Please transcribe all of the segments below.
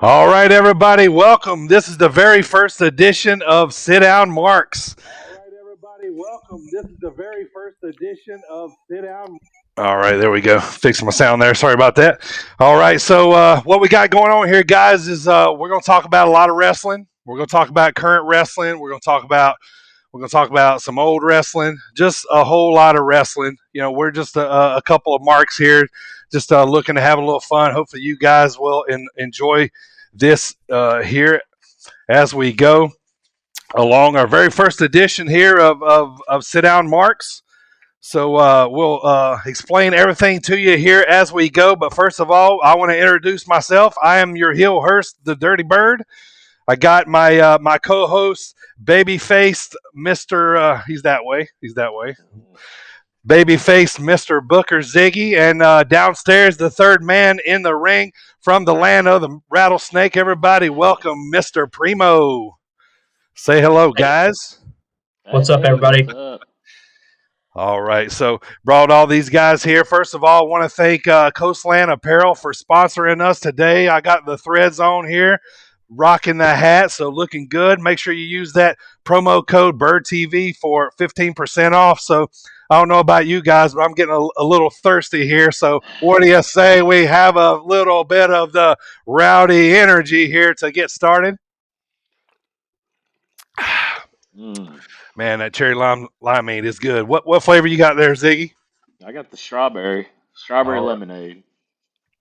All right, everybody, welcome. This is the very first edition of Sit Down Marks. All right, everybody, welcome. This is the very first edition of Sit Down. All right, there we go. Fixing my sound there. Sorry about that. All right, so what we got going on here, guys, is we're going to talk about a lot of wrestling. We're going to talk about current wrestling. We're going to talk about some old wrestling, just a whole lot of wrestling. You know, we're just a couple of marks here, just looking to have a little fun. Hopefully, you guys will enjoy this here as we go along our very first edition here of Sit Down Marks. So we'll explain everything to you here as we go. But first of all, I want to introduce myself. I am your heel Hurst, the Dirty Bird. I got my co-host, baby-faced Mister. He's that way. Baby-faced Mister Booker Ziggy, and downstairs, the third man in the ring from the land of the rattlesnake. Everybody, welcome Mister Primo. Say hello, guys. What's up, everybody? What's up? All right, so brought all these guys here. First of all, I want to thank Coastland Apparel for sponsoring us today. I got the threads on here. Rocking the hat, so looking good. Make sure you use that promo code BirdTV for 15% off. So I don't know about you guys, but I'm getting a little thirsty here. So what do you say we have a little bit of the rowdy energy here to get started? Man, that cherry limeade is good. What flavor you got there, Ziggy? I got the strawberry lemonade.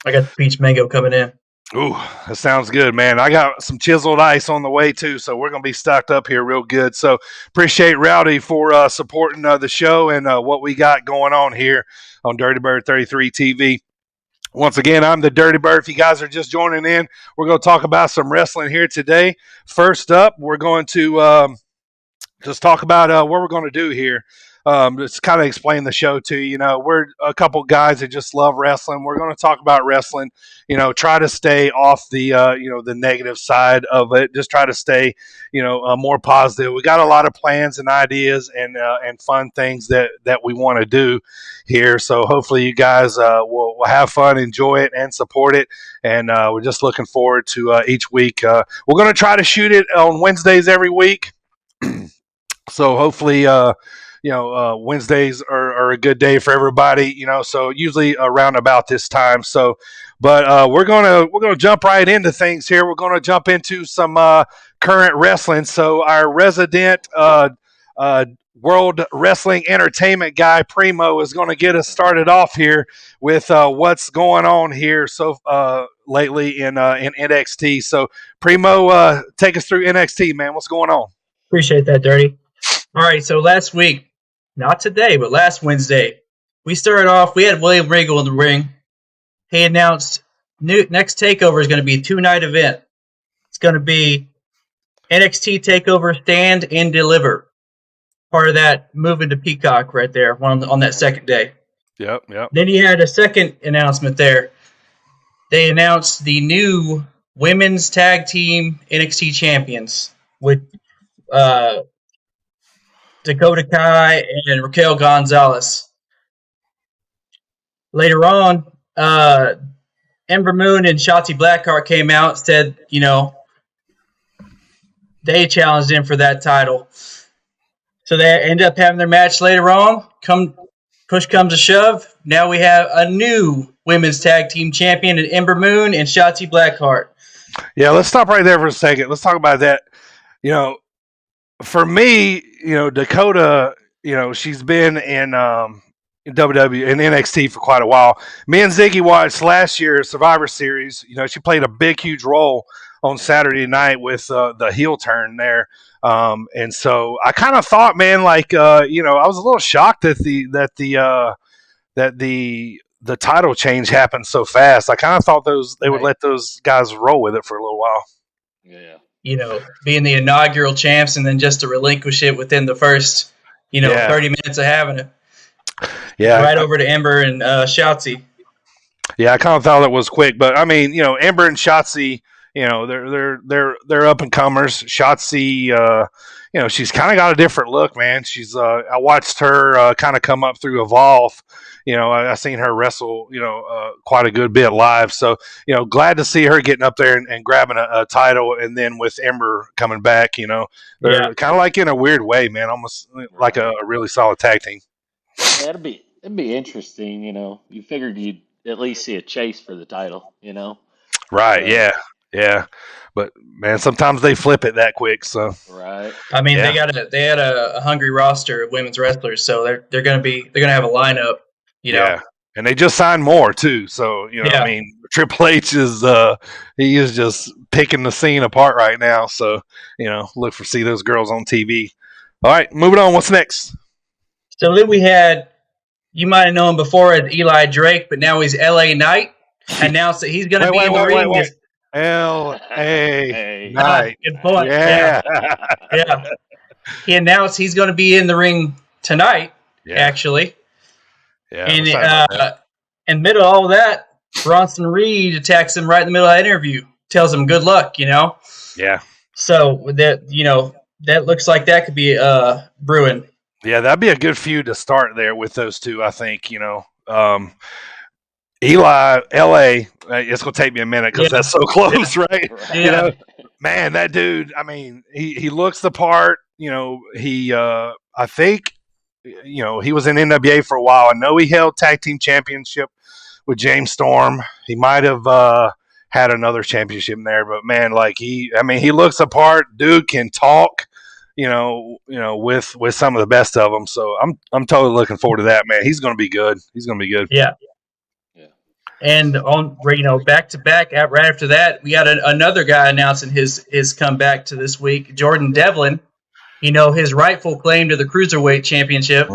I got the peach mango coming in. Ooh, that sounds good, man. I got some chiseled ice on the way, too, so we're going to be stocked up here real good. So appreciate Rowdy for supporting the show and what we got going on here on Dirty Bird 33 TV. Once again, I'm the Dirty Bird. If you guys are just joining in, we're going to talk about some wrestling here today. First up, we're going to just talk about what we're going to do here. Just kind of explain the show to you. You know, we're a couple guys that just love wrestling. We're going to talk about wrestling. You know, try to stay off the the negative side of it. Just try to stay more positive. We got a lot of plans and ideas and fun things that we want to do here. So hopefully you guys will have fun, enjoy it, and support it. And we're just looking forward to each week. We're going to try to shoot it on Wednesdays every week. So hopefully. Wednesdays are a good day for everybody, so usually around about this time. So, but we're gonna jump right into things here. We're gonna jump into some current wrestling. So our resident World Wrestling Entertainment guy, Primo, is going to get us started off here with what's going on here lately in NXT. So, Primo, take us through NXT, man. What's going on? Appreciate that, Dirty. All right, so last week, not today, but last Wednesday, we started off, we had William Regal in the ring. He announced next TakeOver is going to be a 2-night event. It's going to be NXT TakeOver Stand and Deliver. Part of that moving to Peacock right there on that second day. Yep. Then he had a second announcement there. They announced the new Women's Tag Team NXT Champions with Dakota Kai and Raquel Gonzalez. Later on, Ember Moon and Shotzi Blackheart came out and said, they challenged him for that title. So they ended up having their match later on. Push comes to shove. Now we have a new women's tag team champion in Ember Moon and Shotzi Blackheart. Yeah, let's stop right there for a second. Let's talk about that. For me, Dakota, she's been in WWE and NXT for quite a while. Me and Ziggy watched last year's Survivor Series. She played a big, huge role on Saturday night with the heel turn there. And so I kind of thought, man, I was a little shocked that the title change happened so fast. I kind of thought they would let those guys roll with it for a little while. Yeah. Being the inaugural champs and then just to relinquish it within the first, 30 minutes of having it. Yeah. Right over to Ember and Shotzi. Yeah, I kind of thought it was quick, but I mean, Ember and Shotzi, they're up and comers. Shotzi, she's kind of got a different look, man. She's I watched her kind of come up through Evolve. I seen her wrestle, quite a good bit live. So, glad to see her getting up there and grabbing a title. And then with Ember coming back, they're kind of like in a weird way, man, almost like a really solid tag team. Yeah, it'd be interesting. You figured you'd at least see a chase for the title. Right? Yeah. But man, sometimes they flip it that quick. So right. I mean, they had a hungry roster of women's wrestlers, so they're gonna have a lineup. Yeah, and they just signed more too. So I mean, Triple H is he is just picking the scene apart right now. So look for see those girls on TV. All right, moving on. What's next? So then we had, you might have known him before as Eli Drake, but now he's LA Knight. Announced that he's going to be in the ring. LA Knight. Good point. Yeah. He announced he's going to be in the ring tonight. Actually. Yeah. And in the middle of all that, Bronson Reed attacks him right in the middle of that interview. Tells him good luck. Yeah. So that looks like that could be brewing. Yeah, that'd be a good feud to start there with those two. I think Eli, LA. It's gonna take me a minute because that's so close, right? Yeah. Man, that dude. I mean, he looks the part. I think. He was in NWA for a while. I know he held tag team championship with James Storm. He might have had another championship in there, but man, he looks the part. Dude can talk. With some of the best of them. So I'm totally looking forward to that, man. He's going to be good. Yeah. And on back to back, right after that, we got another guy announcing his comeback to this week, Jordan Devlin. His rightful claim to the Cruiserweight Championship.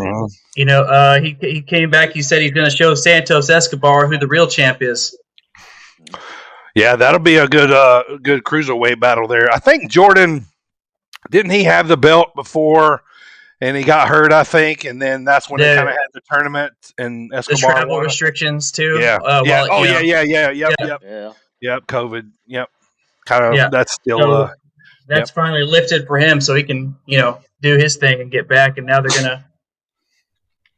He came back. He said he's going to show Santos Escobar who the real champ is. Yeah, that'll be a good Cruiserweight battle there. I think Jordan, didn't he have the belt before and he got hurt, I think, and then that's when they kind of had the tournament and Escobar. The travel restrictions too. Yeah. Yep. COVID. Yep. Kind of. That's still. So that's finally lifted for him, so he can do his thing and get back. And now they're gonna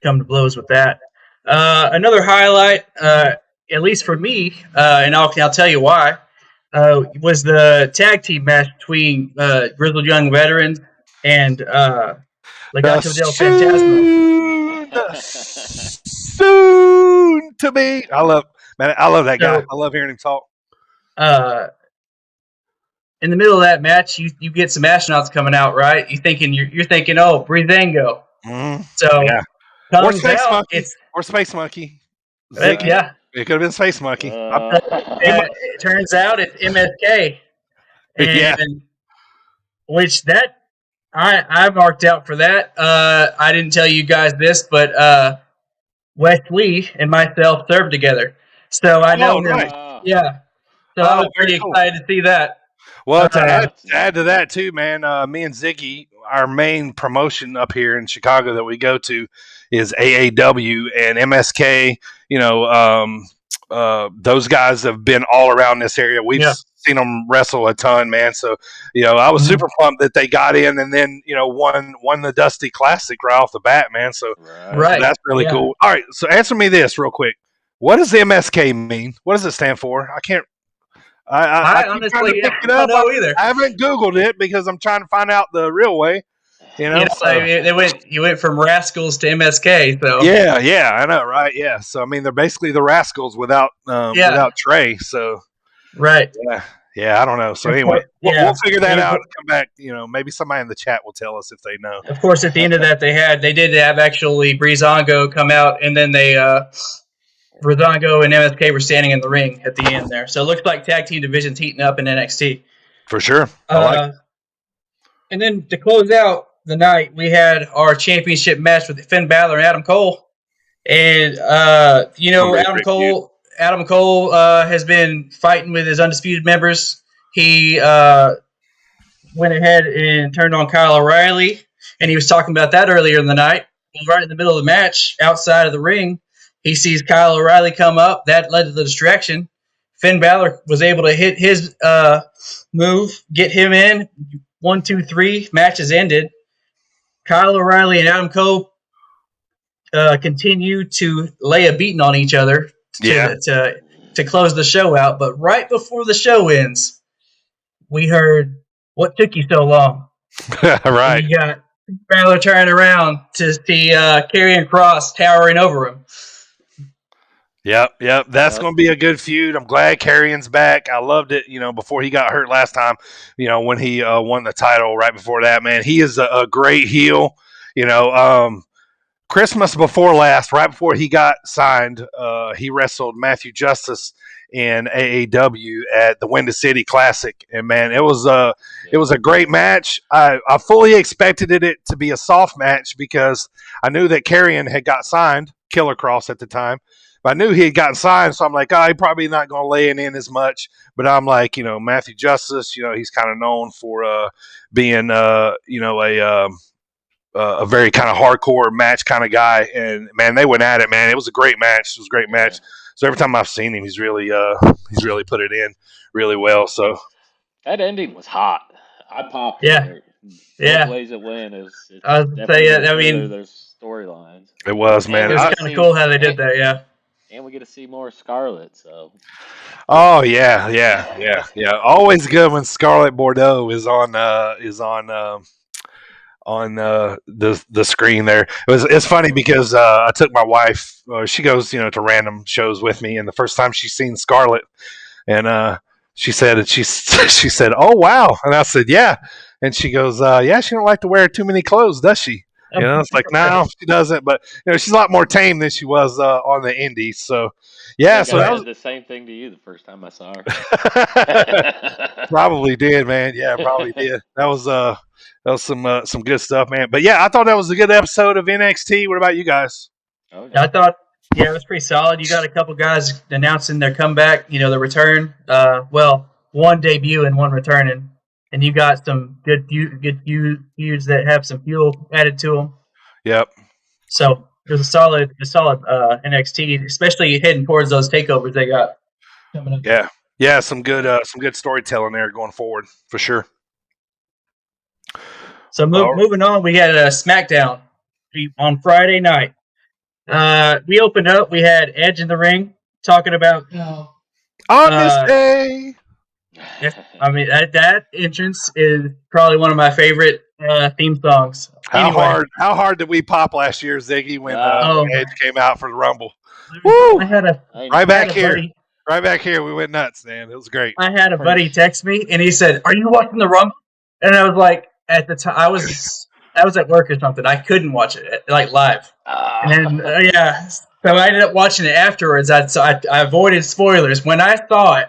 come to blows with that. Another highlight, at least for me, and I'll tell you why. Was the tag team match between Grizzled Young Veterans and Legado del Fantasma. Soon to be. I love that guy. I love hearing him talk. In the middle of that match, you get some astronauts coming out, right? You're thinking, oh, Breezango. So or Space Monkey. Yeah. It could have been Space Monkey. It turns out it's MSK. Which that I marked out for that. I didn't tell you guys this, but Wes Lee and myself served together. So I know him. Right. Yeah. So I was pretty excited to see that. Well, to add to that too, man, me and Ziggy, our main promotion up here in Chicago that we go to is AAW and MSK. Those guys have been all around this area. We've seen them wrestle a ton, man. So, I was super pumped that they got in and then, won the Dusty Classic right off the bat, man. So, so that's really cool. All right. So answer me this real quick. What does MSK mean? What does it stand for? I can't. I honestly pick it up. don't know either. I haven't Googled it because I'm trying to find out the real way. You went from Rascals to MSK. So yeah, I know, right? Yeah, so I mean, they're basically the Rascals without Trey. So right, yeah, I don't know. So anyway, we'll figure that out and come back. Maybe somebody in the chat will tell us if they know. Of course, at the end of that, they did have actually Breezango come out, and then Breezango and MSK were standing in the ring at the end there. So it looks like tag team division's heating up in NXT. For sure. I like it. And then to close out the night, we had our championship match with Finn Balor and Adam Cole. And, Adam Cole has been fighting with his Undisputed members. He went ahead and turned on Kyle O'Reilly, and he was talking about that earlier in the night. Right in the middle of the match, outside of the ring, he sees Kyle O'Reilly come up. That led to the distraction. Finn Balor was able to hit his move, get him in. 1, 2, 3. Match is ended. Kyle O'Reilly and Adam Cole continue to lay a beating on each other to close the show out. But right before the show ends, we heard, "What took you so long?" Right. And you got Balor turning around to see Karrion Kross towering over him. Yep. That's Yep. going to be a good feud. I'm glad Karrion's back. I loved it, before he got hurt last time, when he won the title right before that, man. He is a great heel. Christmas before last, right before he got signed, he wrestled Matthew Justice in AAW at the Windy City Classic. And, man, it was a great match. I fully expected it to be a soft match because I knew that Karrion had got signed, Killer Kross at the time. I knew he had gotten signed, so I'm like, he's probably not going to lay it in as much. But I'm like, Matthew Justice, he's kind of known for being, a very kind of hardcore match kind of guy. And, man, they went at it, man. It was a great match. It was a great match. So every time I've seen him, he's really put it in really well. So that ending was hot. I popped. Yeah. Both ways it went is. I was gonna say, I mean, there's storylines. It was, man. It was kind of cool how they did that. Yeah. And we get to see more Scarlett. So. Oh yeah. Always good when Scarlett Bordeaux is on the screen there. It's funny because I took my wife. She goes to random shows with me, and the first time she's seen Scarlett, and she said "Oh wow," and I said "Yeah," and she goes "Yeah, she don't like to wear too many clothes, does she?" It's like, no, she doesn't. But she's a lot more tame than she was on the indies. So, yeah. So that was the same thing to you the first time I saw her. Probably did, man. Yeah, probably did. That was some good stuff, man. But yeah, I thought that was a good episode of NXT. What about you guys? I thought, it was pretty solid. You got a couple guys announcing their comeback, their return. One debut and one returning. And you got some good feuds that have some fuel added to them. Yep. So it was a solid NXT, especially heading towards those takeovers they got coming up. Yeah, some good storytelling there going forward for sure. So moving on, we had a SmackDown on Friday night. We opened up. We had Edge in the ring talking about on this day. I mean, that entrance is probably one of my favorite theme songs. How hard did we pop last year, Ziggy, when Edge came out for the Rumble? Woo! Right back here, we went nuts, man. It was great. I had a buddy text me, and he said, "Are you watching the Rumble?" And I was like, at the time, I was at work or something. I couldn't watch it like live. And then, so I ended up watching it afterwards. I avoided spoilers. When I saw it,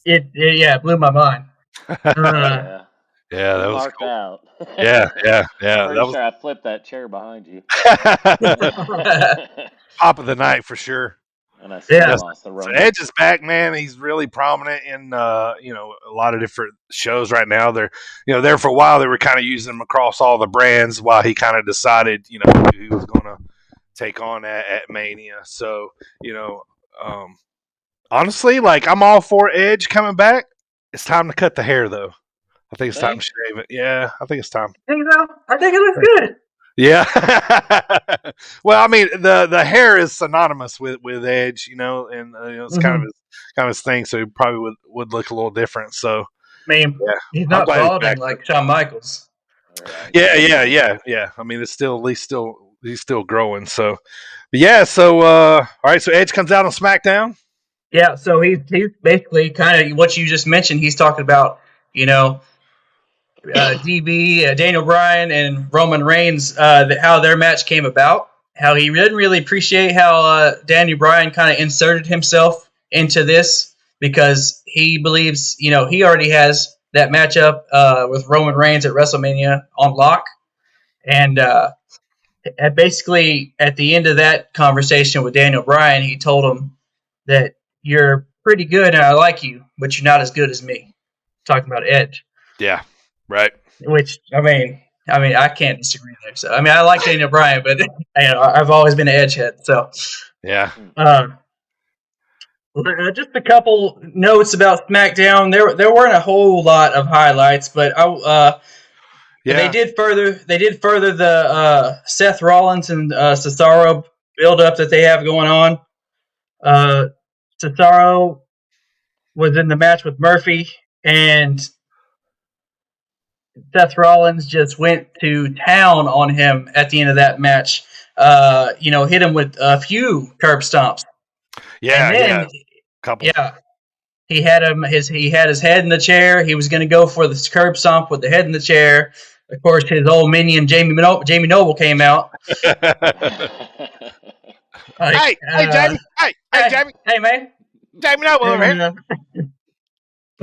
it blew my mind. That was cool. Out. Yeah. That was. Sure I flipped that chair behind you. Top of the night for sure. And I lost the Rumble. So Edge is back, man. He's really prominent in a lot of different shows right now. They're there for a while. They were kind of using him across all the brands while he kind of decided who he was going to take on at Mania. So honestly, like, I'm all for Edge coming back. It's time to cut the hair, though. I think it's time to shave it. Yeah, I think it's time. Think so? I think it looks good. Yeah. Well, I mean, the hair is synonymous with Edge, and it's kind of his thing. So he probably would look a little different. So, I mean, he's not balding like Shawn Michaels. Yeah. I mean, it's he's still growing. So, but yeah. So, all right. So Edge comes out on SmackDown. Yeah. So he's basically kind of what you just mentioned. He's talking about, DB, Daniel Bryan, and Roman Reigns, how their match came about. How he didn't really appreciate how Daniel Bryan kind of inserted himself into this because he believes, he already has that matchup with Roman Reigns at WrestleMania on lock. And basically, at the end of that conversation with Daniel Bryan, he told him that you're pretty good and I like you, but you're not as good as me. Talking about Edge. Yeah. Right. Which, I mean, I can't disagree there. So, I mean, I like Daniel Bryan, but I've always been an Edge head. So, yeah. Just a couple notes about SmackDown. There weren't a whole lot of highlights, but Yeah. They did further the Seth Rollins and Cesaro build up that they have going on. Cesaro was in the match with Murphy, and Seth Rollins just went to town on him at the end of that match. Hit him with a few curb stomps. Yeah, and then, couple. Yeah, he had his head in the chair. He was going to go for the curb stomp with the head in the chair. Of course, his old minion Jamie Noble came out. Hey, Jamie! Hey, Jamie! Hey, man! Jamie Noble over here.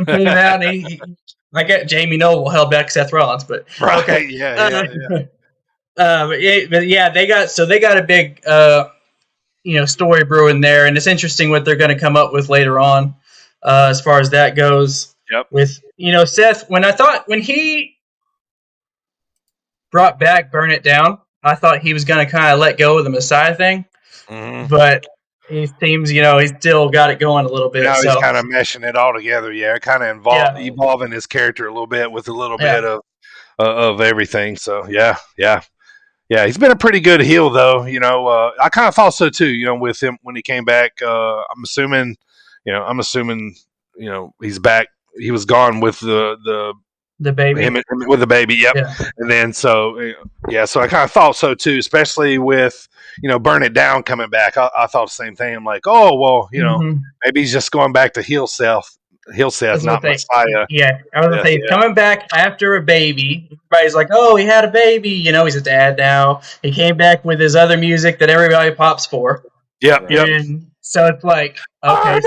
Came out, and I got Jamie Noble held back Seth Rollins, but Right? okay. Yeah. But yeah, they got a big story brewing there, and it's interesting what they're going to come up with later on, as far as that goes. Yep. With Seth, when he brought back Burn It Down, I thought he was going to kind of let go of the Messiah thing, but he seems he's still got it going a little bit. Now he's kind of meshing it all together. Yeah, kind of evolving his character a little bit with a little bit of everything. So yeah. He's been a pretty good heel, though. I kind of thought so too. With him when he came back, I'm assuming he's back. He was gone with the baby. Him with the baby. Yep. Yeah. And then so I kind of thought so too, especially with Burn It Down coming back. I thought the same thing. I'm like, oh well, maybe he's just going back to heel Seth, not Messiah. Yeah, I was gonna say he's coming back after a baby. Everybody's like, oh, he had a baby. He's a dad now. He came back with his other music that everybody pops for. Yep. And so it's like, okay,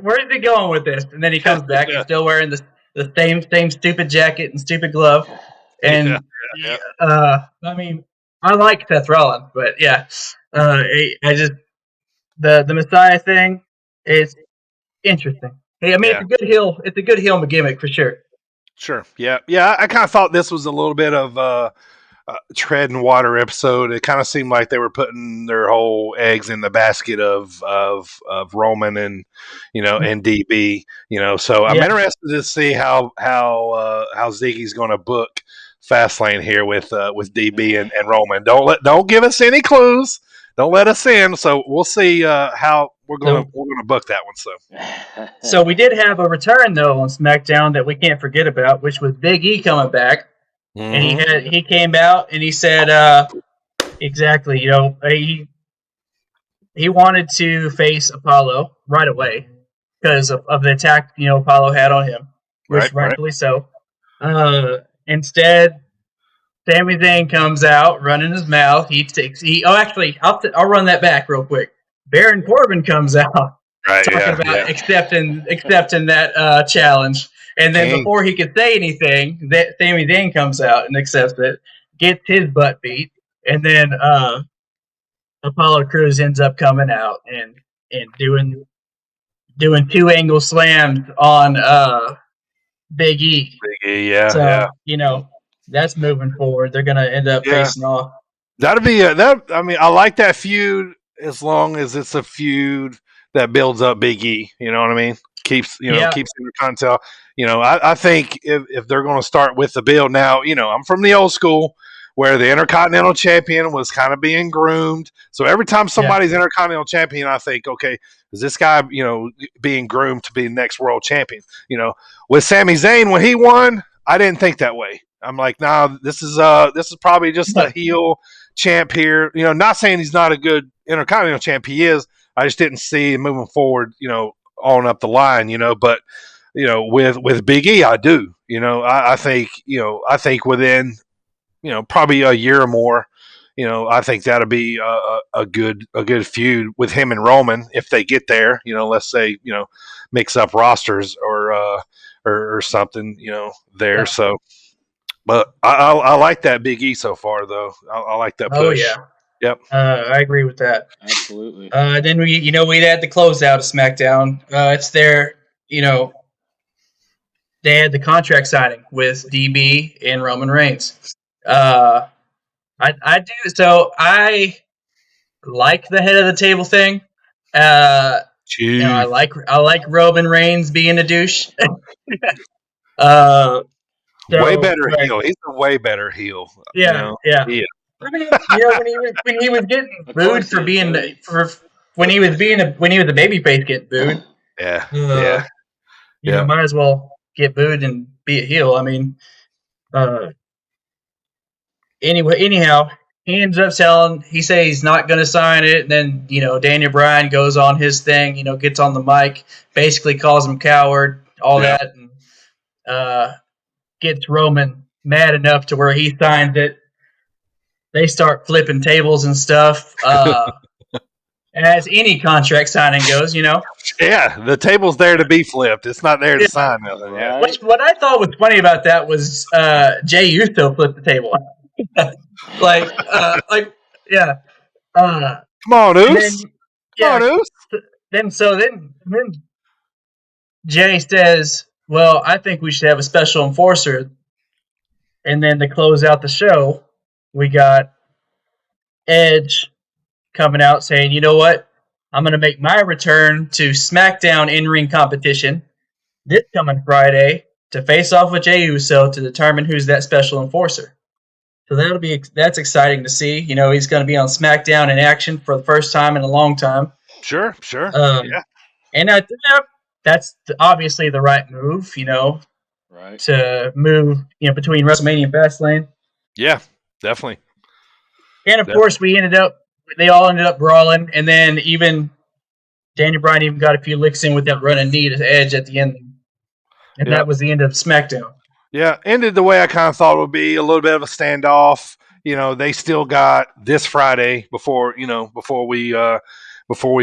where's he going with this? And then he comes back. He's still wearing the same stupid jacket and stupid glove. And I mean, I like Seth Rollins, but yeah, I just the Messiah thing is interesting. Hey, I mean, it's a good heel. It's a good heel gimmick for sure. Sure. Yeah. I kind of thought this was a little bit of a tread and water episode. It kind of seemed like they were putting their whole eggs in the basket of Roman and and DB. So I'm interested to see how Ziggy's going to book Fastlane here with DB and Roman. Don't give us any clues. Don't let us in. So we'll see how we're gonna book that one. So we did have a return though on SmackDown that we can't forget about, which was Big E coming back, and he came out and he said exactly. He wanted to face Apollo right away because of the attack Apollo had on him, which rightfully so. Instead, Sami Zayn comes out running his mouth. I'll run that back real quick. Baron Corbin comes out talking about accepting that challenge, and then before he could say anything, Sami Zayn comes out and accepts it, gets his butt beat, and then Apollo Crews ends up coming out and doing 2 angle slams on Big E. Big E, yeah. That's moving forward. They're going to end up facing off. That'll be I like that feud as long as it's a feud that builds up Big E. You know what I mean? Keeps Intercontinental. I think if they're going to start with the build now, I'm from the old school where the Intercontinental Champion was kind of being groomed. So every time somebody's Intercontinental Champion, I think, okay, is this guy, being groomed to be the next world champion? With Sami Zayn when he won, I didn't think that way. I'm like, nah, this is probably just a heel champ here. Not saying he's not a good Intercontinental champ. He is. I just didn't see him moving forward, on up the line, but with Big E, I do. I think within probably a year or more, I think that'll be a good feud with him and Roman if they get there. Let's say mix up rosters or something there. So. But I like that Big E so far, though. I like that push. Oh, yeah. Yep. I agree with that. Absolutely. Then we'd had the closeout of SmackDown. It's their, they had the contract signing with DB and Roman Reigns. I do. So I like the head of the table thing. I like Roman Reigns being a douche. So, way better right. heel. He's a way better heel. Yeah. Yeah. I mean, when he was getting Of booed course for he being is. when he was a baby face getting booed, Yeah. might as well get booed and be a heel. I mean, anyhow, he ends up selling. He says he's not going to sign it, and then Daniel Bryan goes on his thing. Gets on the mic, basically calls him coward, all Yeah. that, and gets Roman mad enough to where he signs it. They start flipping tables and stuff. As any contract signing goes, Yeah, the table's there to be flipped. It's not there to sign nothing. Yeah. Right. Which what I thought was funny about that was Jay Uso flipped the table. Yeah. Come on, Oos. Come on, Oos. Then Jay says, "Well, I think we should have a special enforcer." And then to close out the show, we got Edge coming out saying, "You know what? I'm going to make my return to SmackDown in-ring competition this coming Friday to face off with Jey Uso to determine who's that special enforcer." So that's exciting to see. He's going to be on SmackDown in action for the first time in a long time. Sure. Yeah. And that's obviously the right move, Right. to move, between WrestleMania and Fastlane. Yeah, definitely. And of course, they all ended up brawling, and then even Daniel Bryan even got a few licks in with that running knee to Edge at the end, and that was the end of SmackDown. Yeah, ended the way I kind of thought it would be, a little bit of a standoff. They still got this Friday before we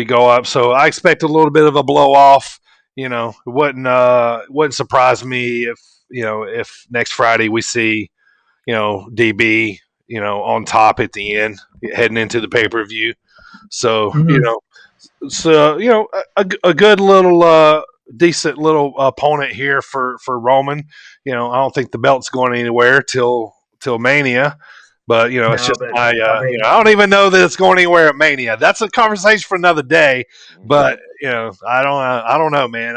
go up. So I expect a little bit of a blow off. It wouldn't surprise me if next Friday we see, DB, on top at the end heading into the pay-per-view. So, a good little decent little opponent here for Roman. I don't think the belt's going anywhere till Mania, but it's just I don't even know that it's going anywhere at Mania. That's a conversation for another day. But I don't know, man.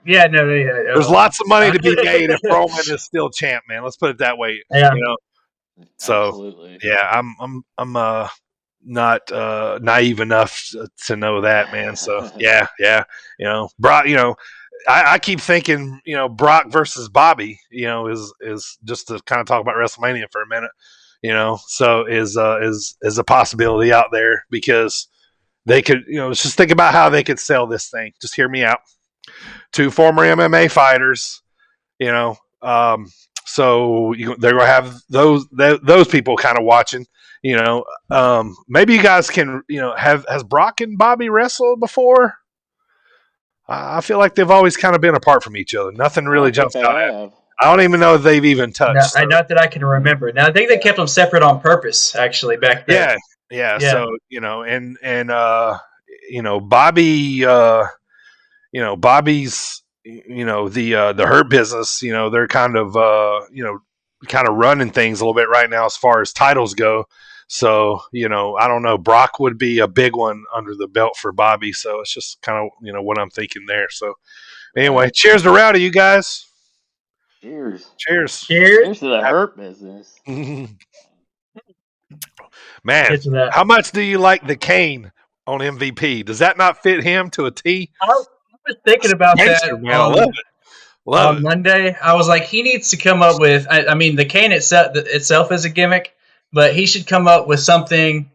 There's lots of money to be made if Roman is still champ, man. Let's put it that way. Yeah. So Absolutely. yeah, I'm not naive enough to know that, man. So yeah, Brock. I keep thinking, Brock versus Bobby, is just to kind of talk about WrestleMania for a minute, so is a possibility out there because they could, just think about how they could sell this thing. Just hear me out. 2 former MMA fighters, so they're gonna have those people kind of watching. Maybe you guys can, has Brock and Bobby wrestled before? I feel like they've always kind of been apart from each other. Nothing really jumps out at me. I don't even know if they've even touched. Not that I can remember. Now I think they kept them separate on purpose, actually, back then. Yeah. So and Bobby, Bobby's, the Hurt Business, they're kind of running things a little bit right now as far as titles go. So, I don't know. Brock would be a big one under the belt for Bobby. So it's just kind of, what I'm thinking there. So anyway, cheers to Rowdy, you guys. Cheers. Cheers to the Hurt Business. Man, how much do you like the cane on MVP? Does that not fit him to a T? I was thinking about that. Man, I love it. On Monday, I was like, he needs to come up with. I mean, the cane itself is a gimmick, but he should come up with something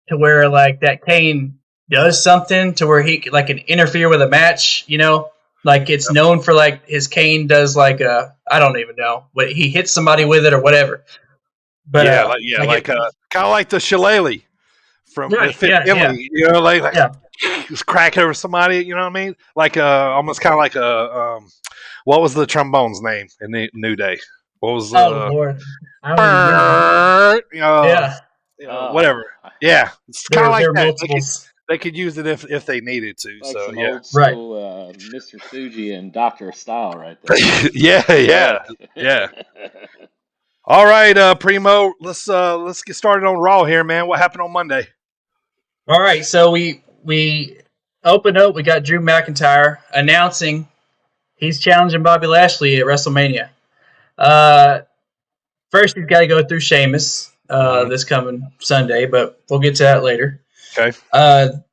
to where like that cane does something to where he can interfere with a match. Like it's known for like his cane does like I don't even know, but he hits somebody with it or whatever. But kind of like the shillelagh from Emily. Just crack over somebody. You know what I mean? Like almost kind of like a what was the trombone's name in the New Day? What was Lord, whatever. Yeah, it's kind of like that. They could use it if they needed to. Like so some yeah, old school, Mr. Fuji and Dr. Style right there. yeah. All right, Primo, let's get started on Raw here, man. What happened on Monday? All right, so we opened up. We got Drew McIntyre announcing he's challenging Bobby Lashley at WrestleMania. First, he's got to go through Sheamus this coming Sunday, but we'll get to that later. Okay. Of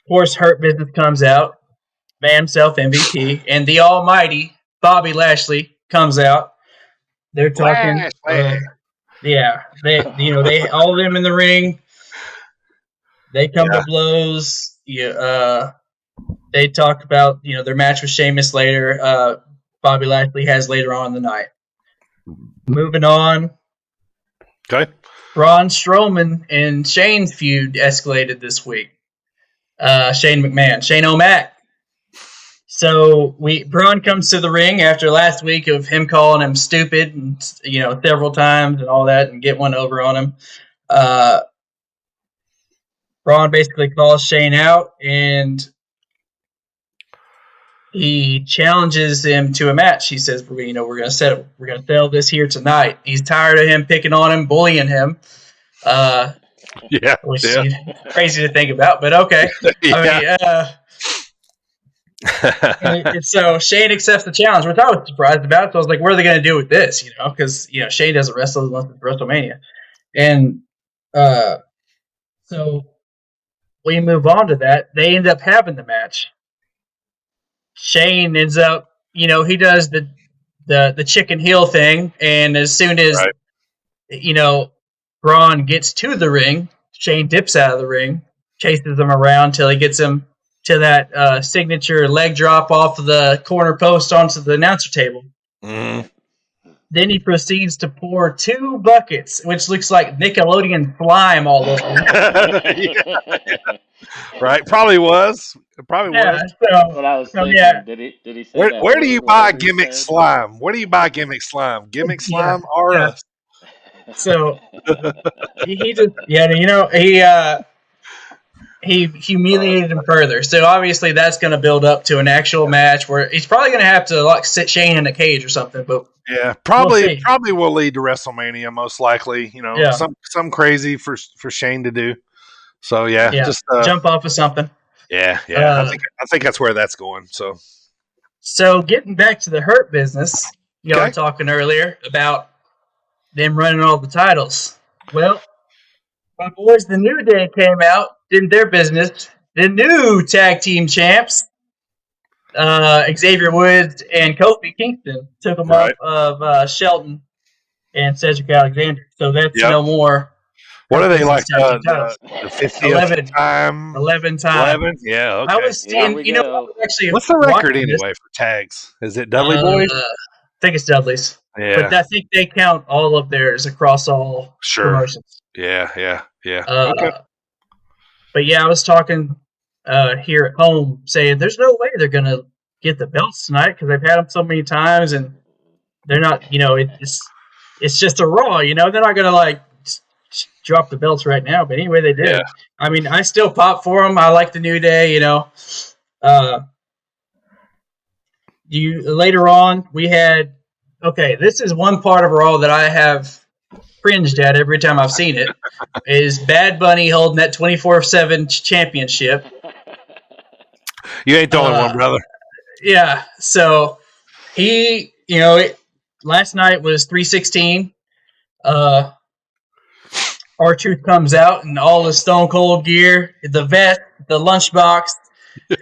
course, Hurt Business comes out, man himself MVP, and the almighty Bobby Lashley comes out. They're talking. Yeah, they all of them in the ring. They come to blows. They talk about their match with Sheamus later. Bobby Lashley has later on in the night. Moving on. Okay. Braun Strowman and Shane's feud escalated this week. Shane O'Mac. So Braun comes to the ring after last week of him calling him stupid and several times and all that and get one over on him. Braun basically calls Shane out and he challenges him to a match. He says, we're going to settle this here tonight. He's tired of him picking on him, bullying him. Which is crazy to think about, but okay. And so Shane accepts the challenge, which I was surprised about. So I was like, what are they going to do with this? Because Shane doesn't wrestle unless it's WrestleMania. And so we move on to that. They end up having the match. Shane ends up, he does the chicken heel thing, and as soon as Braun gets to the ring, Shane dips out of the ring, chases him around till he gets him to that signature leg drop off of the corner post onto the announcer table. Mm. Then he proceeds to pour 2 buckets, which looks like Nickelodeon slime all over him. Right, probably was. It probably was. So, that's what I was thinking. Yeah. Did he say that? Where do you buy gimmick slime? Where do you buy gimmick slime? Gimmick slime or us? So he just he humiliated him further. So obviously that's going to build up to an actual match where he's probably going to have to sit Shane in a cage or something. But probably will lead to WrestleMania most likely. Some crazy for Shane to do. So just jump off of something. I think that's where that's going. So getting back to the Hurt Business, y'all were talking earlier about them running all the titles. Well, my boys, the New Day came out, did their business. The new tag team champs, Xavier Woods and Kofi Kingston, took them off of Shelton and Cedric Alexander. So that's no more. What are they like? The 50th time? 11 times. 11? Yeah, okay. I was actually. What's the record anyway for tags? Is it Dudley Boys? I think it's Dudley's. Yeah. But I think they count all of theirs across all promotions. Yeah. Okay. But I was talking here at home saying there's no way they're going to get the belts tonight because they've had them so many times and they're not, it's just a Raw, they're not going to drop the belts right now. But anyway, they did. Yeah. I mean, I still pop for them. I like the New Day, Later on, we had, this is one part of Raw that I have cringed at every time I've seen it, is Bad Bunny holding that 24/7 championship. You ain't the only one, brother. Yeah, so he, last night was 316. R-Truth comes out in all the Stone Cold gear, the vest, the lunchbox.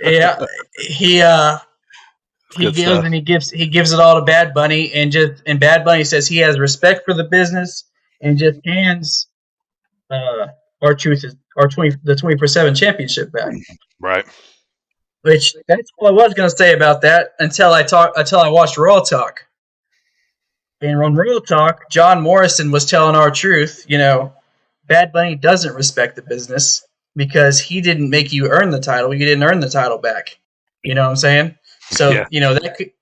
Yeah, he gives it all to Bad Bunny, and Bad Bunny says he has respect for the business and just hands R-Truth the 24/7 championship back. Right. Which that's all I was going to say about that until I watched Raw Talk. And on Raw Talk, John Morrison was telling R-Truth, Bad Bunny doesn't respect the business because he didn't make you earn the title. You didn't earn the title back. You know what I'm saying? So,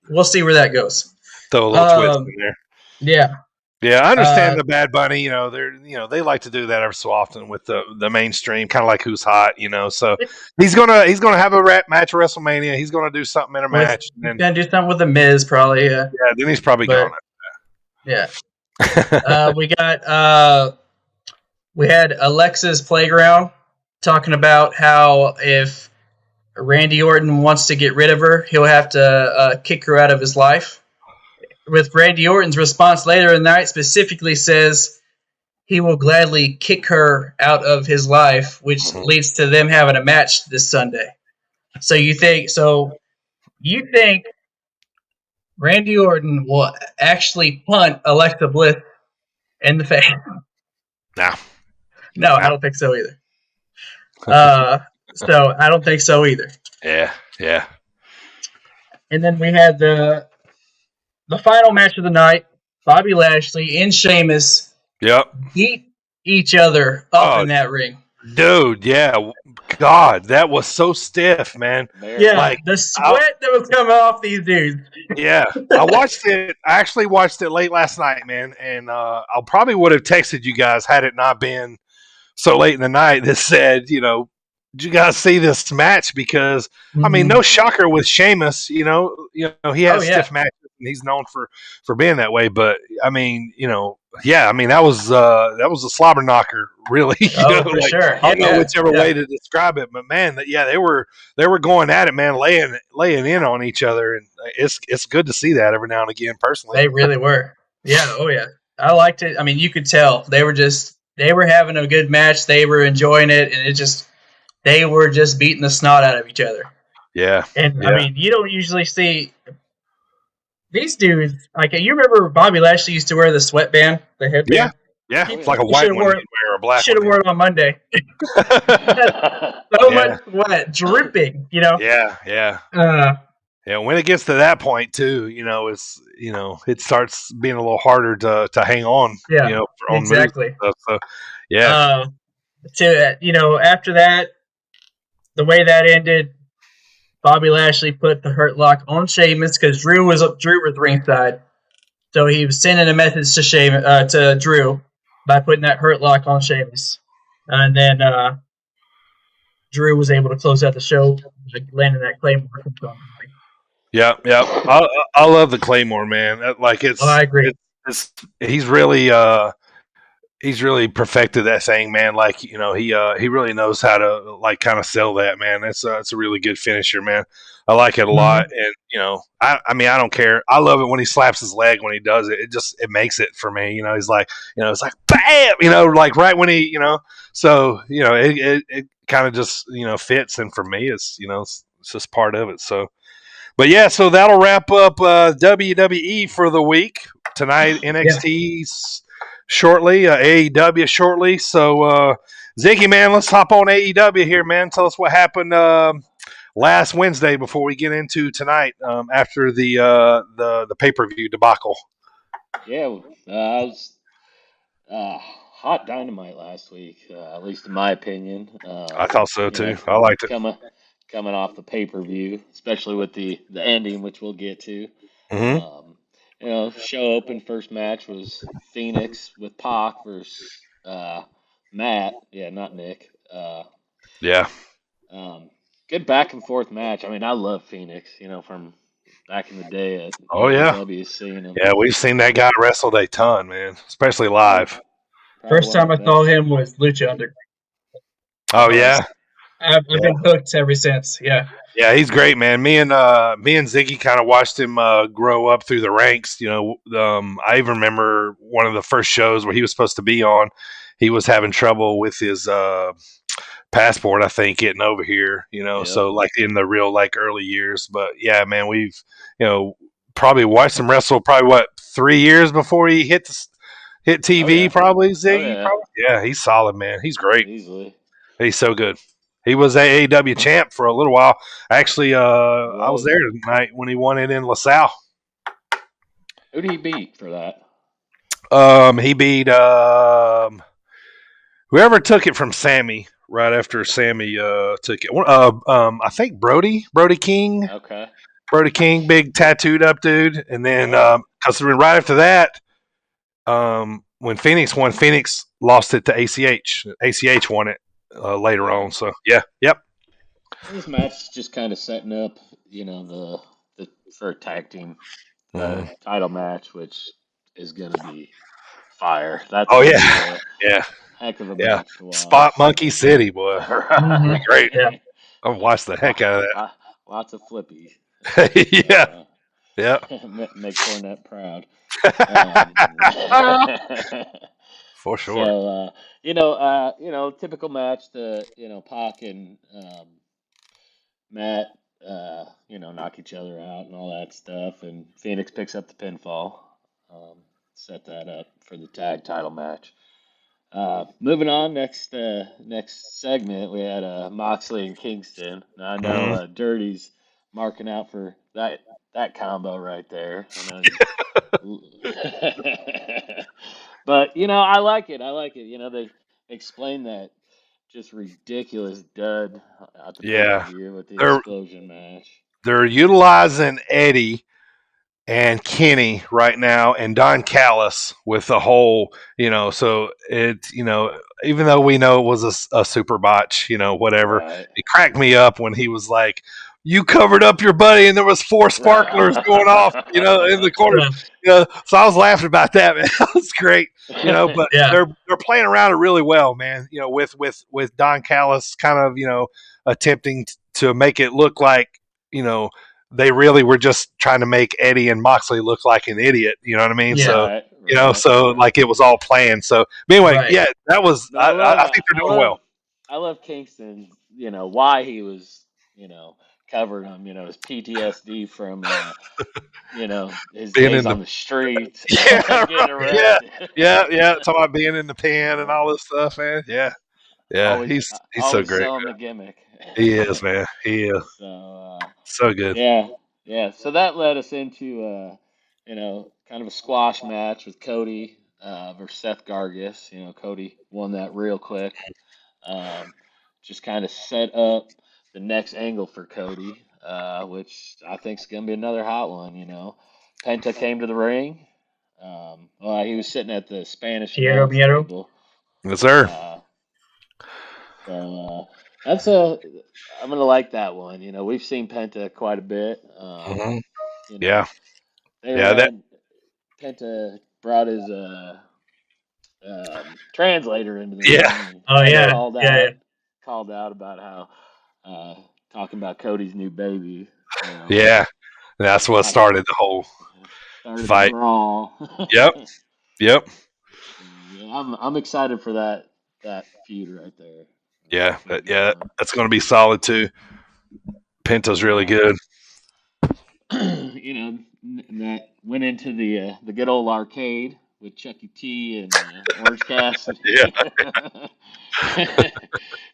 we'll see where that goes. Throw a little twist in there. Yeah. Yeah, I understand the Bad Bunny. They like to do that every so often with the mainstream, kind of like Who's Hot. So he's gonna have a match at WrestleMania. He's gonna do something in a match. He's gonna do something with the Miz, probably. Yeah. Yeah, then he's probably going. Yeah. We had Alexa's Playground talking about how if Randy Orton wants to get rid of her, he'll have to kick her out of his life. with Randy Orton's response later in the night specifically says he will gladly kick her out of his life, which leads to them having a match this Sunday. So you think Randy Orton will actually punt Alexa Bliss in the face? No, I don't think so either. So I don't think so either. Yeah. And then we had the final match of the night. Bobby Lashley and Sheamus beat each other up in that ring. Dude, yeah. God, that was so stiff, man. Yeah, like, the sweat that was coming off these dudes. Yeah. I actually watched it late last night, man, and I probably would have texted you guys had it not been so late in the night that said, did you guys see this match? Because I mean, no shocker with Sheamus, he has stiff matches and he's known for being that way. But I mean, that was a slobber knocker, really. For sure. I don't know whichever way to describe it, but man, they were going at it, man, laying in on each other, and it's good to see that every now and again. Personally, they really were. Yeah. Oh yeah. I liked it. I mean, you could tell they were having a good match. They were enjoying it, and they were just beating the snot out of each other. Yeah. And I mean, you don't usually see these dudes. Like, you remember Bobby Lashley used to wear the sweatband, the headband? Yeah. It's like a white one or a black one. Should have worn it on Monday. So much sweat dripping, Yeah. When it gets to that point too, it starts being a little harder to hang on. Yeah. Exactly. So, yeah. After that, the way that ended, Bobby Lashley put the Hurt Lock on Sheamus because Drew was ringside, so he was sending a message to Drew by putting that Hurt Lock on Sheamus, and then Drew was able to close out the show, landing that Claymore. Yeah. I love the Claymore, man. I agree. He's really perfected that thing, man. He really knows how to kind of sell that, man. It's a really good finisher, man. I like it a lot, and I mean, I don't care. I love it when he slaps his leg when he does it. It makes it for me. He's like, it's like bam, like right when he, so it kind of just fits, and for me, it's it's just part of it. So, but yeah, so that'll wrap up WWE for the week tonight. NXT's. Shortly, AEW shortly. So, Ziggy, man, let's hop on AEW here, man. Tell us what happened last Wednesday before we get into tonight after the pay-per-view debacle. Yeah, it was hot dynamite last week, at least in my opinion. I thought so too. I liked it. Coming off the pay-per-view, especially with the ending, which we'll get to. Mm-hmm. Show open first match was Phoenix with Pac versus Matt. Yeah, not Nick. Good back and forth match. I mean, I love Phoenix. From back in the day at AEW, seeing him. Yeah, we've seen that guy wrestled a ton, man, especially live. First time I saw him was Lucha Underground. Oh yeah. I've been hooked ever since. Yeah. Yeah, he's great, man. Me and Ziggy kind of watched him grow up through the ranks. I even remember one of the first shows where he was supposed to be on. He was having trouble with his passport, I think, getting over here. So in the real early years. But yeah, man, we've probably watched him wrestle. Probably 3 years before he hit TV. Oh, yeah. Probably Ziggy. Yeah, he's solid, man. He's great. Easily. He's so good. He was AEW champ for a little while. Actually, I was there tonight when he won it in LaSalle. Who did he beat for that? He beat whoever took it from Sammy right after Sammy took it. I think Brody King. Okay. Brody King, big tattooed up dude. And then because right after that, when Phoenix won, Phoenix lost it to ACH. ACH won it. Later on, so yeah, yep. This match is just kind of setting up, the for a tag team title match, which is gonna be fire. That's heck of a match. Spot Monkey City, boy. Great. Yeah. I'll watch the heck out of that. Lots of flippies. Yeah. Yeah. Make Cornette proud. For sure. So typical match. Pac and Matt, knock each other out and all that stuff, and Phoenix picks up the pinfall. Um, Set that up for the tag title match. Moving on, next segment, we had Moxley and Kingston. Now, I know Dirty's marking out for that combo right there. I know but I like it. I like it. They explained that just ridiculous dud at the Yeah. pay-per-view with the They're explosion match. they're utilizing Eddie and Kenny right now and Don Callis with the whole, so it's, even though we know it was a super botch, whatever, Right. it cracked me up when he was like, you covered up your buddy and there was 4 sparklers going off, in the corner. So I was laughing about that, man. That was great, but they're playing around it really well, man, with Don Callis kind of, attempting to make it look like, they really were just trying to make Eddie and Moxley look like an idiot. You know what I mean? Yeah. So, so like it was all planned. So, but anyway, yeah, that was. I think they're doing well. I love Kingston. Why he was, covering him. His PTSD from, his being days in on the street. Yeah, yeah. Talking about being in the pen and all this stuff, man. Yeah. He's so great. Selling the gimmick. He is, man. He is. So good. Yeah. So that led us into kind of a squash match with Cody versus Seth Gargis. Cody won that real quick. Just kind of set up the next angle for Cody, which I think is going to be another hot one. Penta came to the ring. He was sitting at the Spanish table. Yes, sir. So I'm gonna like that one. We've seen Penta quite a bit. Yeah. Penta brought his translator into the ring. Oh yeah. Called out about how talking about Cody's new baby. Yeah, that's what started the whole fight. Brawl. Yep. Yeah, I'm excited for that feud right there. Yeah, that's going to be solid too. Penta's really good. That went into the good old arcade with Chuck E. T and Orange Cassidy.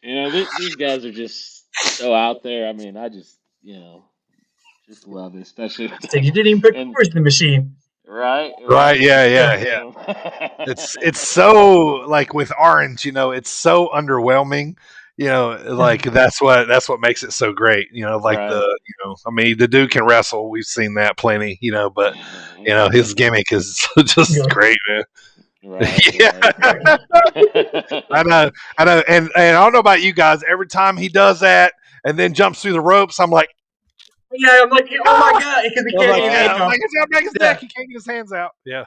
These guys are just so out there. I mean, I just love it, especially. You didn't even put words in the machine. Right. Yeah. It's so like with Orange, it's so underwhelming. Like that's what makes it so great. The dude can wrestle. We've seen that plenty. But his gimmick is just great, man. Right. I know, and I don't know about you guys. Every time he does that and then jumps through the ropes, I'm like. Yeah, I'm like, oh my god, because he can't break his neck. He can't get his hands out. Yeah.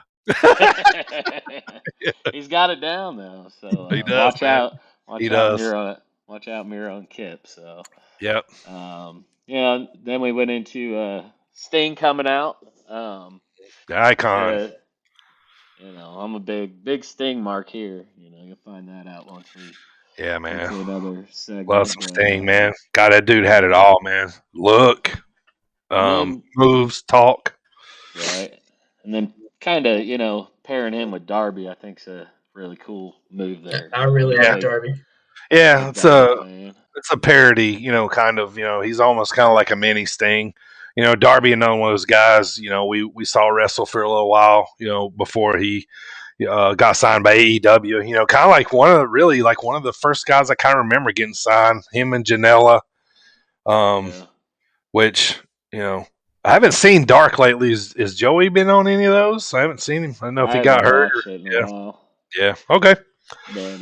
He's got it down though. So he does. Watch out, Miro and Kip. So. Yep. Then we went into Sting coming out. The icon. I'm a big Sting mark here. You'll find that out once we. Yeah, man. Another segment. Love some Sting, man. God, that dude had it all, man. Look. Moves, talk. Right. And then kind of, pairing him with Darby, I think is a really cool move there. I really like Darby. Yeah, it's a parody, kind of, he's almost kind of like a mini Sting. Darby, another one of those guys, we saw wrestle for a little while, before he got signed by AEW, kind of like one of the first guys I kind of remember getting signed, him and Janela, which, I haven't seen Dark lately. Is Joey been on any of those? I haven't seen him. I don't know if he got hurt. Yeah. Okay. But,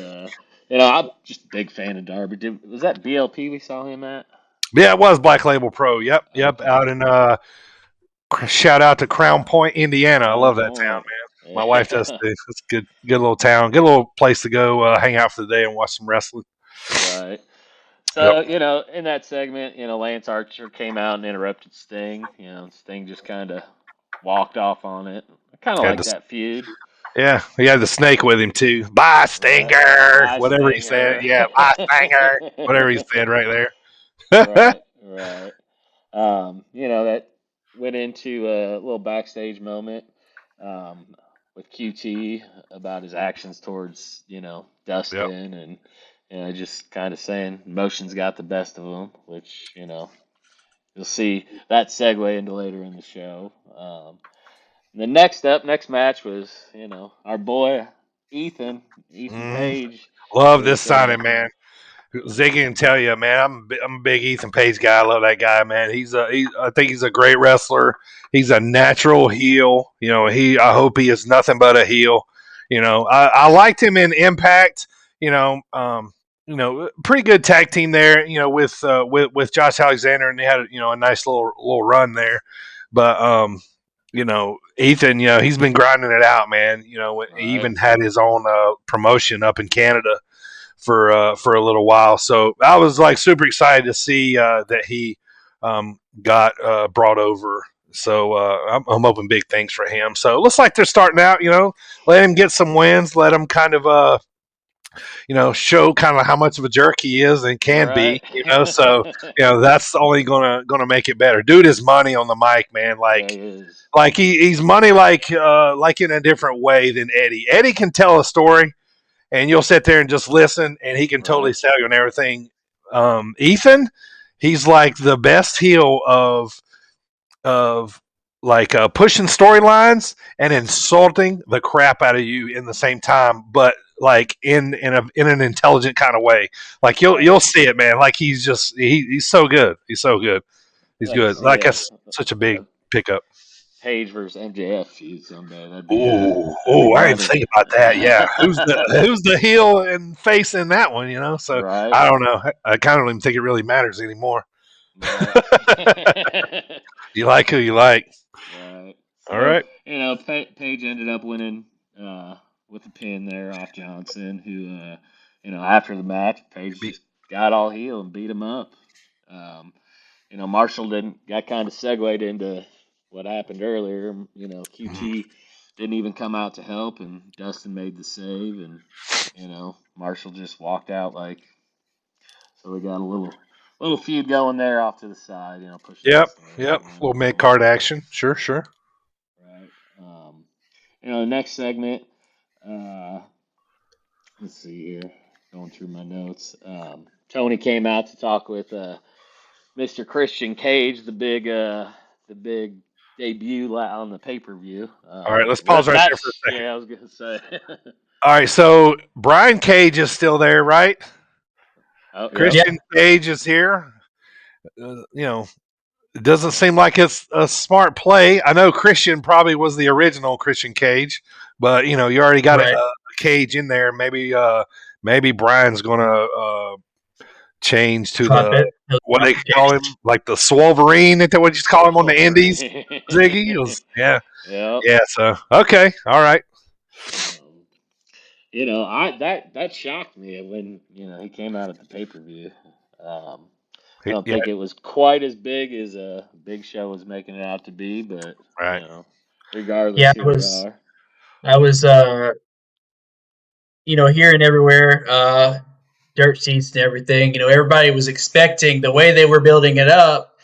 I'm just a big fan of Darby. Was that BLP we saw him at? Yeah, it was Black Label Pro. Yep. Out in shout out to Crown Point, Indiana. I love that town, man. Yeah. My wife does too. It's a good little town. Good little place to go hang out for the day and watch some wrestling. Right. So, in that segment, Lance Archer came out and interrupted Sting. Sting just kind of walked off on it. I kind of like that feud. Yeah, he had the snake with him too. Bye, Stinger. Bye, whatever Stinger. he said. Yeah, bye, Stinger. Whatever he said right there. Right. That went into a little backstage moment with QT about his actions towards, Dustin and just kind of saying emotions got the best of him, which, you'll see that segue into later in the show. The next match was, our boy Ethan Page. Love this signing, man. Ziggy can tell you, man. I'm a big Ethan Page guy. I love that guy, man. I think he's a great wrestler. He's a natural heel. I hope he is nothing but a heel. I liked him in Impact. Pretty good tag team there. With Josh Alexander, and they had a nice little run there. But Ethan, he's been grinding it out, man. He even had his own promotion up in Canada for a little while. So I was like super excited to see that he got brought over. So I'm hoping big things for him. So it looks like they're starting out. Let him get some wins. Let him kind of show kind of how much of a jerk he is and can be. So that's only gonna make it better. Dude is money on the mic, man. Like he's money like in a different way than Eddie. Eddie can tell a story. And you'll sit there and just listen, and he can totally sell you on everything. Ethan, he's like the best heel of like pushing storylines and insulting the crap out of you in the same time, but like in an intelligent kind of way. Like you'll see it, man. Like he's so good. He's so good. He's good. Like that's such a big pickup. Page versus MJF feud someday. Oh, I didn't think about that. Yeah, who's the heel and face in that one? So I don't know. I kind of don't even think it really matters anymore. You like who you like. Right. All right. Page ended up winning with a pin there off Johnson, who after the match, Page just got all heel and beat him up. Marshall got kind of segued into what happened earlier. QT didn't even come out to help, and Dustin made the save, and Marshall just walked out so we got a little feud going there off to the side. Yep. Little mid card action. Sure. Right. The next segment. Let's see here. Going through my notes. Tony came out to talk with Mr. Christian Cage, the big debut on the pay-per-view. All right, let's pause right there for a second. Yeah, I was going to say. All right, so Brian Cage is still there, right? Oh, Christian Cage is here. It doesn't seem like it's a smart play. I know Christian probably was the original Christian Cage, but you already got a Cage in there. Maybe Brian's going to change to what they call him, like the Swolverine. Is that what you call him on the Indies? Ziggy, yeah. So okay, all right. That shocked me when he came out at the pay-per-view. I don't think it was quite as big as Big Show was making it out to be, but regardless, here I was hearing everywhere, dirt sheets and everything. Everybody was expecting the way they were building it up.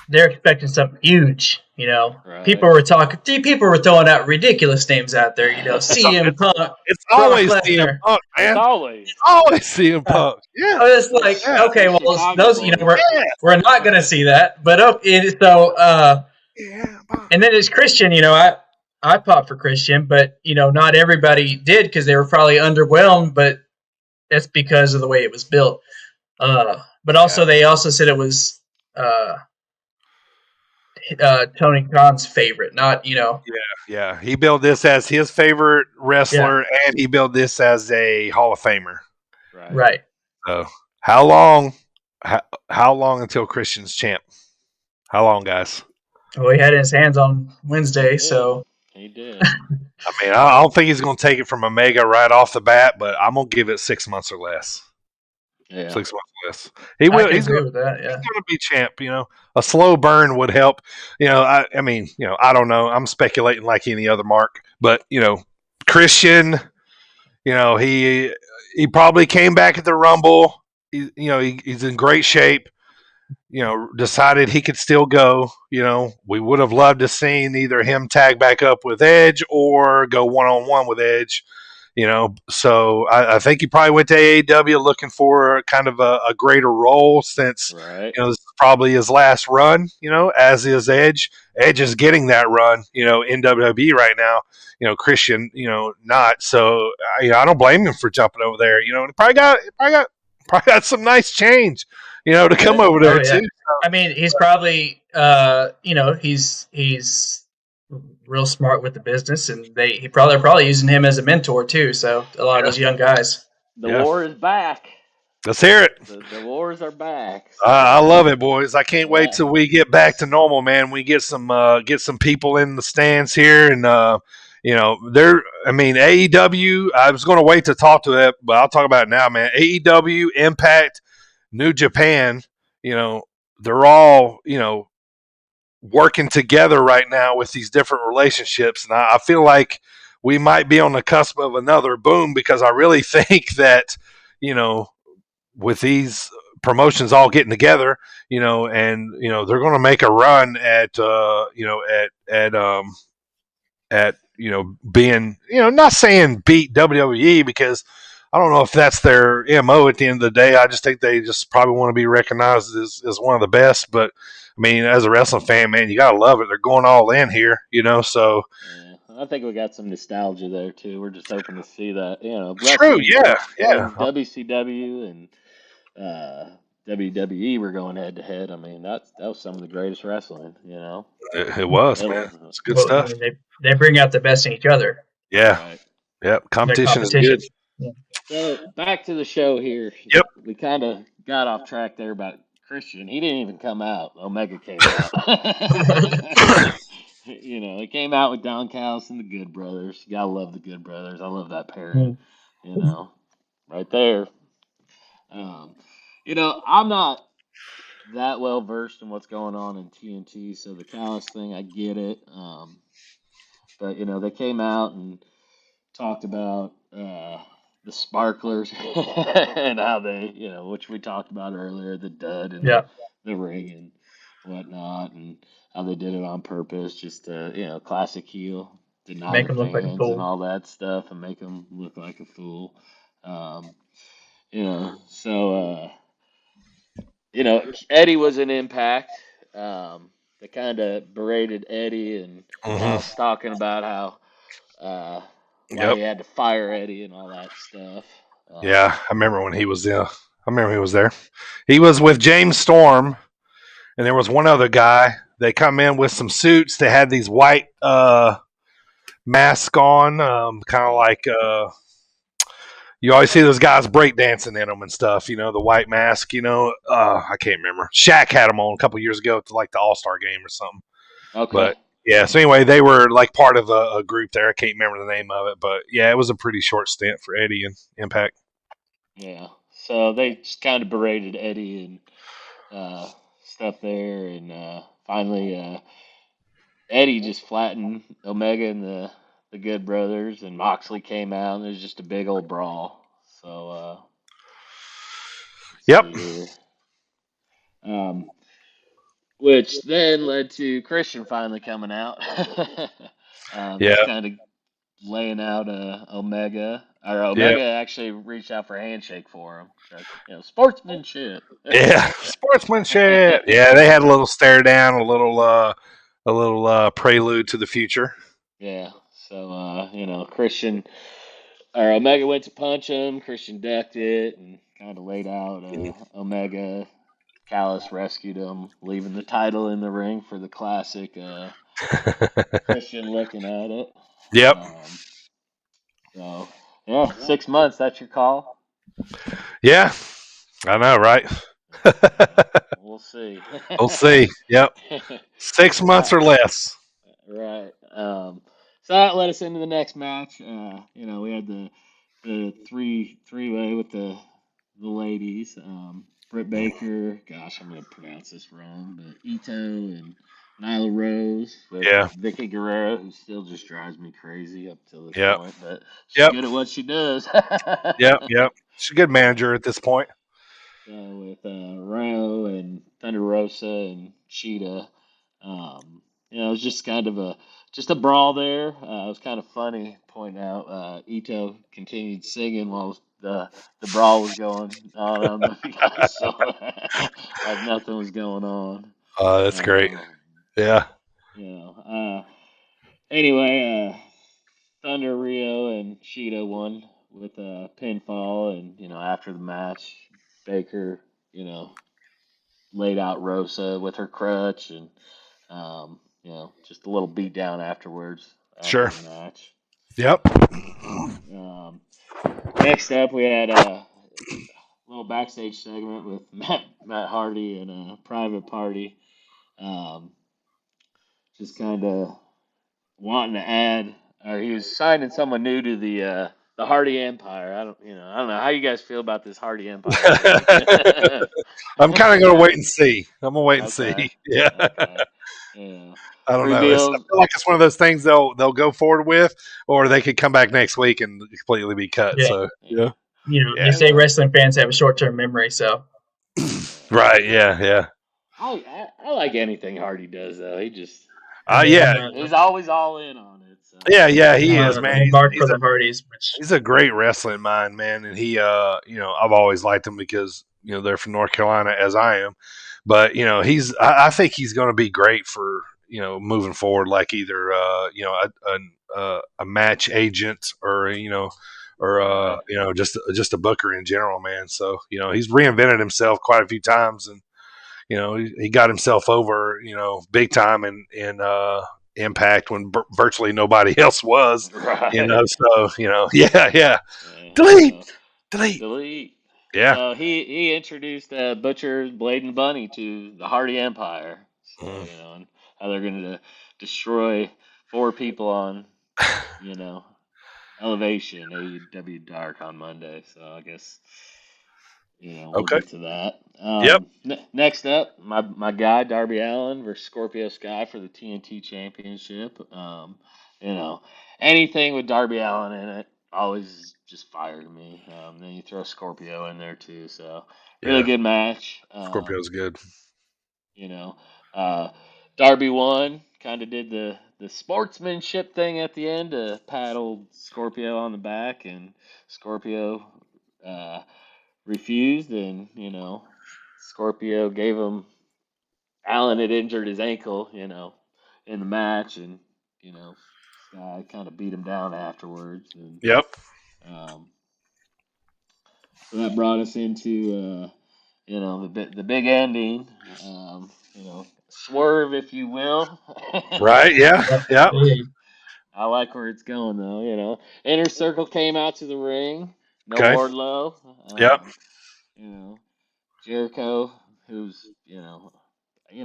They're expecting something huge. People were throwing out ridiculous names out there. CM Punk. It's always CM Punk, man. It's always CM Punk. Yeah. It's like okay, well, those we're not going to see that, but and then it's Christian. I popped for Christian, but not everybody did because they were probably underwhelmed. But that's because of the way it was built. But also, they also said it was Tony Khan's favorite, not Yeah. He built this as his favorite wrestler, and he built this as a Hall of Famer. Right. So how long until Christian's champ? How long, guys? Well, he had it in his hands on Wednesday, so he did. I mean, I don't think he's going to take it from Omega right off the bat, but I'm going to give it 6 months or less. Yeah. 6 months or Yes, he will. I can He's agree with that. he's Yeah. going to be champ. A slow burn would help. I mean, I don't know. I'm speculating like any other Mark, but Christian, he probably came back at the Rumble. He's in great shape. Decided he could still go. We would have loved to seen either him tag back up with Edge or go one on one with Edge. So I think he probably went to AEW looking for kind of a greater role since Right. this is probably his last run. As is Edge. Edge is getting that run. In WWE right now. Christian. Not. So I don't blame him for jumping over there. And probably got some nice change. To come over there too. I mean, he's probably he's real smart with the business, and they're probably using him as a mentor too. So a lot of those young guys. The war is back. Let's hear it. The wars are back. So. I love it, boys. I can't wait till we get back to normal, man. We get some people in the stands here, and AEW. I was going to wait to talk to it, but I'll talk about it now, man. AEW, Impact, New Japan. They're all working together right now with these different relationships, and I feel like we might be on the cusp of another boom because I really think that with these promotions all getting together, and they're going to make a run at being not saying beat WWE because I don't know if that's their MO at the end of the day. I just think they just probably want to be recognized as one of the best. But I mean, as a wrestling fan, man, you gotta love it. They're going all in here, So I think we got some nostalgia there too. We're just hoping to see that, true, yeah. WCW and WWE were going head to head. I mean, that was some of the greatest wrestling. It was, man. It's good stuff. I mean, they bring out the best in each other. Yeah. Right. Yep. Competition is good. Yeah. So back to the show here. Yep. We kind of got off track there about Christian. He didn't even come out. Omega came out. He came out with Don Callis and the Good Brothers. You gotta love the Good Brothers. I love that pairing. Right there. I'm not that well versed in what's going on in TNT, so the Callis thing, I get it. But they came out and talked about the sparklers and how they, which we talked about earlier, the dud and the ring and whatnot, and how they did it on purpose, just to, classic heel, deny make the him look like a fans fool and all that stuff, and make him look like a fool. So Eddie was an Impact. They kind of berated Eddie and was talking about how why he had to fire Eddie and all that stuff. Yeah, I remember when he was there. I remember he was there. He was with James Storm, and there was one other guy. They come in with some suits. They had these white masks on, kind of like you always see those guys breakdancing in them and stuff. The white mask. I can't remember. Shaq had them on a couple years ago to like the All-Star game or something. Okay. But yeah, so anyway, they were like part of a group there. I can't remember the name of it, but yeah, it was a pretty short stint for Eddie and Impact. Yeah, so they just kind of berated Eddie and stuff there, and finally Eddie just flattened Omega and the Good Brothers, and Moxley came out, and it was just a big old brawl. So, yep. Which then led to Christian finally coming out. Kind of laying out Omega. Or Omega actually reached out for a handshake for him. Sportsmanship. Yeah, sportsmanship. Yeah, they had a little stare down, a little prelude to the future. Yeah. So Christian or Omega went to punch him. Christian ducked it and kind of laid out Omega. Callis rescued him, leaving the title in the ring for the classic Christian looking at it. Yep. So, yeah, 6 months, that's your call? Yeah, I know, right? We'll see. We'll see. Yep. 6 months or less. Right. So that led us into the next match. We had the three-way with the ladies. Britt Baker. Gosh, I'm gonna pronounce this wrong, but Ito and Nyla Rose with Yeah. Vicky Guerrero, who still just drives me crazy up till this Yep. point, but she's Yep. good at what she does. Yep. She's a good manager at this point. With Rhino and Thunder Rosa and Cheetah. It was just kind of a brawl there. It was kind of funny pointing out Ito continued singing while the brawl was going on. I don't know if you guys saw that, like nothing was going on. That's great. Yeah. Anyway, Thunder, Rio, and Cheetah won with a pinfall, and after the match, Baker, laid out Rosa with her crutch, and just a little beat down afterwards Sure. after the match. Yep. Next up, we had a little backstage segment with Matt Hardy and a Private Party, just kind of wanting to add, or he was signing someone new to the Hardy Empire. I don't know how you guys feel about this Hardy Empire. I'm kind of gonna wait and see. I'm gonna wait and see. Yeah. Okay. Yeah. I don't know. I feel like it's one of those things they'll go forward with, or they could come back next week and completely be cut. Yeah. So yeah. They say wrestling fans have a short-term memory, so. Right. Yeah. I like anything Hardy does, though. He just. He's always all in on it. So. Yeah, he is, man. He's a great wrestling mind, man, and he, I've always liked him because they're from North Carolina, as I am. But I think he's going to be great for moving forward, like either a match agent or just a booker in general, man. So he's reinvented himself quite a few times, and he got himself over, big time in Impact when virtually nobody else was, right. So yeah. Delete. Yeah. So he introduced Butcher, Blade, and Bunny to the Hardy Empire. So and how they're going to destroy 4 people on Elevation AEW Dark on Monday. So I guess. We'll get to that. Next up, my guy Darby Allin versus Scorpio Sky for the TNT Championship. Anything with Darby Allin in it always just fired me. Then you throw Scorpio in there too, so really good match. Scorpio's good. Darby won. Kind of did the sportsmanship thing at the end to paddle Scorpio on the back, and Scorpio. Refused, and Scorpio gave him. Allen had injured his ankle, in the match, and Sky kind of beat him down afterwards. And, so that brought us into the big ending. Swerve, if you will. Right. Yeah. I like where it's going though. Inner Circle came out to the ring. No Wardlow. Jericho, who's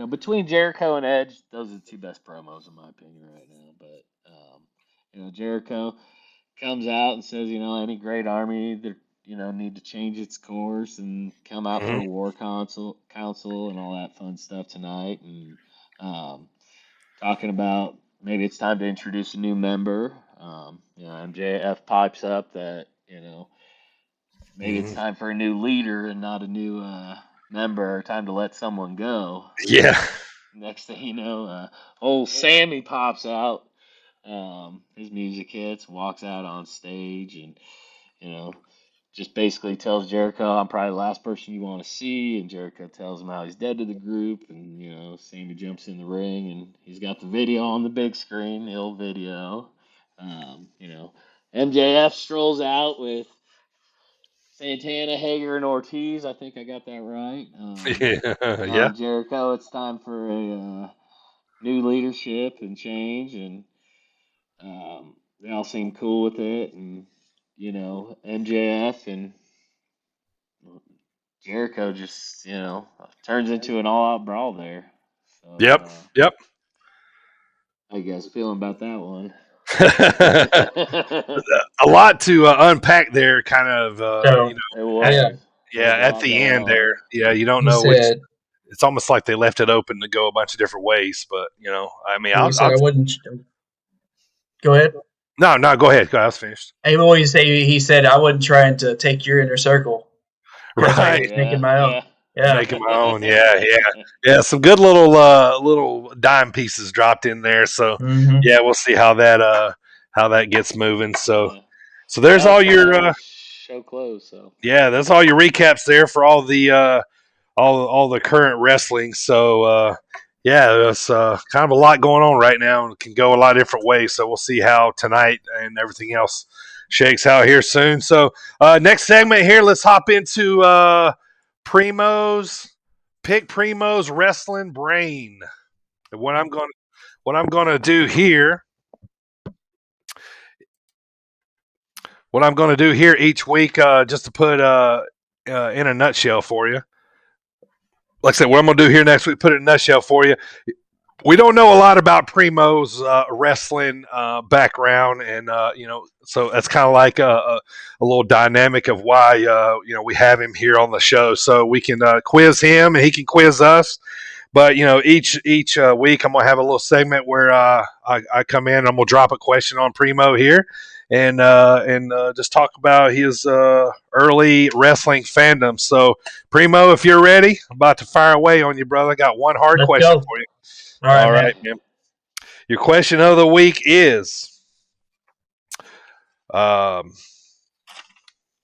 between Jericho and Edge, those are the 2 best promos in my opinion right now. But Jericho comes out and says, any great army that need to change its course and come out for a war council and all that fun stuff tonight, and talking about maybe it's time to introduce a new member. MJF pipes up that maybe it's time for a new leader and not a new member. Time to let someone go. Yeah. Next thing you know, old Sammy pops out. His music hits, walks out on stage, and just basically tells Jericho, "I'm probably the last person you want to see." And Jericho tells him how he's dead to the group. And Sammy jumps in the ring, and he's got the video on the big screen, the old video. MJF strolls out with Santana, Hager, and Ortiz. I think I got that right. Jericho, it's time for a new leadership and change, and they all seem cool with it. And MJF and Jericho just turns into an all-out brawl there. So, Yep. How you guys feeling about that one? A lot to unpack there, kind of. It was. Yeah, at the end there. Yeah, you don't He know which. said, It's almost like they left it open to go a bunch of different ways. But I mean, he said I wouldn't. Go ahead. No, go ahead. I was finished. I always say he said I wasn't trying to take your inner circle. Right, making my own. Yeah, making my own. Yeah. Some good little dime pieces dropped in there. So yeah, we'll see how that gets moving. So there's all your show close. So yeah, that's all your recaps there for all the all the current wrestling. So yeah, there's kind of a lot going on right now, and it can go a lot of different ways. So we'll see how tonight and everything else shakes out here soon. So next segment here, let's hop into Primo's wrestling brain. And what I'm going to do here each week, just to put in a nutshell for you. Like I said, what I'm going to do here next week, put it in a nutshell for you. We don't know a lot about Primo's wrestling background, and so that's kind of like a little dynamic of why we have him here on the show, so we can quiz him and he can quiz us. But each week I'm gonna have a little segment where I come in and I'm gonna drop a question on Primo here, and just talk about his early wrestling fandom. So Primo, if you're ready, I'm about to fire away on you, brother. I got one hard question for you. All right, man. Your question of the week is,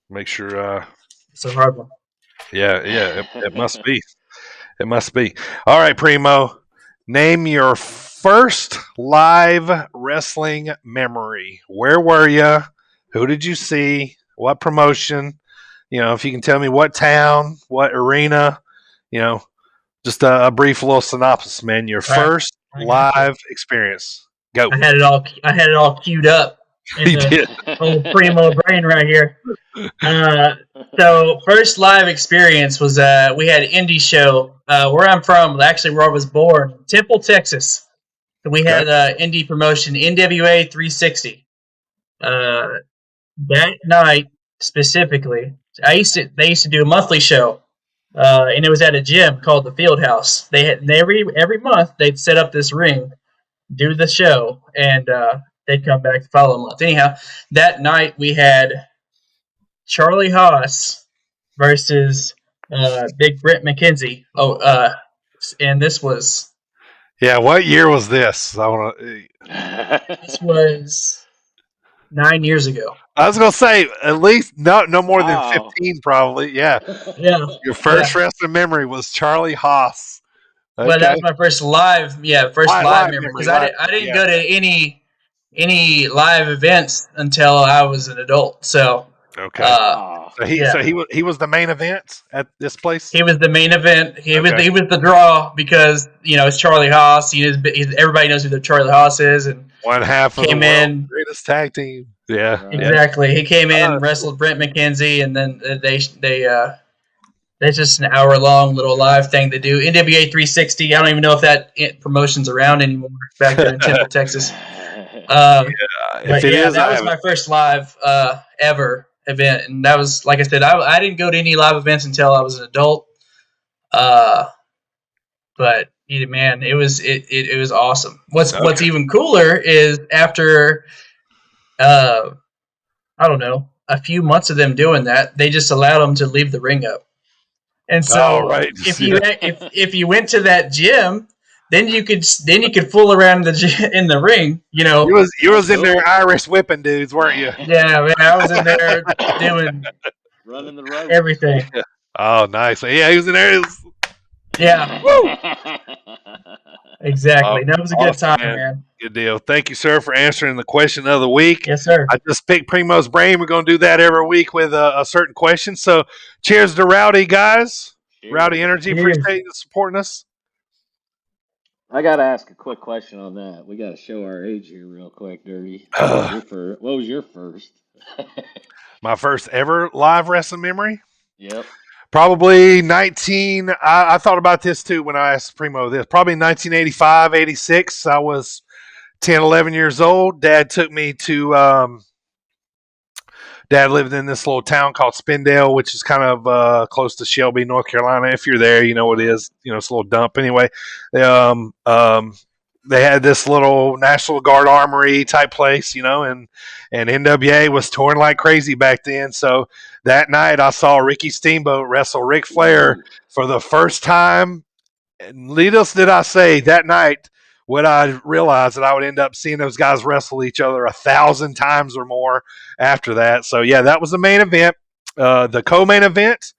make sure. It's a hard one. Yeah, it must be. It must be. All right, Primo. Name your first live wrestling memory. Where were you? Who did you see? What promotion? If you can tell me what town, what arena, just a brief little synopsis, man. Your first live experience. Go. I had it all queued up. You did. Old Primo brain right here. So first live experience was we had an indie show where I'm from. Actually, where I was born, Temple, Texas. So we had indie promotion, NWA 360. That night specifically, they used to do a monthly show. And it was at a gym called the Field House. They had every month they'd set up this ring, do the show, and they'd come back the following month. Anyhow, that night we had Charlie Haas versus Big Britt McKenzie. And this was what year was this? This was 9 years ago. I was gonna say at least no more than 15, probably. Yeah. Your first wrestling memory was Charlie Haas. Okay. Well, that was my first live memory because I didn't go to any live events until I was an adult. So okay. So he was the main event at this place. He was the main event. He was the draw because it's Charlie Haas. Everybody knows who the Charlie Haas is, and one half of the world's greatest tag team. Yeah, exactly. He came in, wrestled Brent McKenzie, and then that's just an hour-long little live thing to do. NWA 360. I don't even know if that promotion's around anymore back there in Temple, Texas. That was my first live ever event, and that was, like I said, I didn't go to any live events until I was an adult. But man, it was awesome. What's even cooler is after I don't know, a few months of them doing that, they just allowed them to leave the ring up. And so if you went to that gym, then you could fool around in the ring. You was in there Irish whipping dudes, weren't you? Yeah, man, I was in there doing running the rope, everything. Oh, nice. Yeah, he was in there. Yeah. Woo! Exactly. That was a good time, man. Good deal. Thank you, sir, for answering the question of the week. Yes, sir. I just picked Primo's brain. We're going to do that every week with a certain question. So, cheers to Rowdy, guys. Cheers. Rowdy Energy, appreciate you supporting us. I got to ask a quick question on that. We got to show our age here real quick, Dirty. What was your first? My first ever live wrestling memory? Yep. Probably I thought about this too when I asked Primo this. Probably 1985, 86. I was 10, 11 years old. Dad took me to Dad lived in this little town called Spindale, which is kind of close to Shelby, North Carolina. If you're there, you know what it is. You know, it's a little dump. Anyway, they had this little National Guard armory type place, you know, and NWA was touring like crazy back then. So that night I saw Ricky Steamboat wrestle Ric Flair for the first time. And needless did I say, that night would I realize that I would end up seeing those guys wrestle each other 1,000 times or more after that. So yeah, that was the main event. The co-main event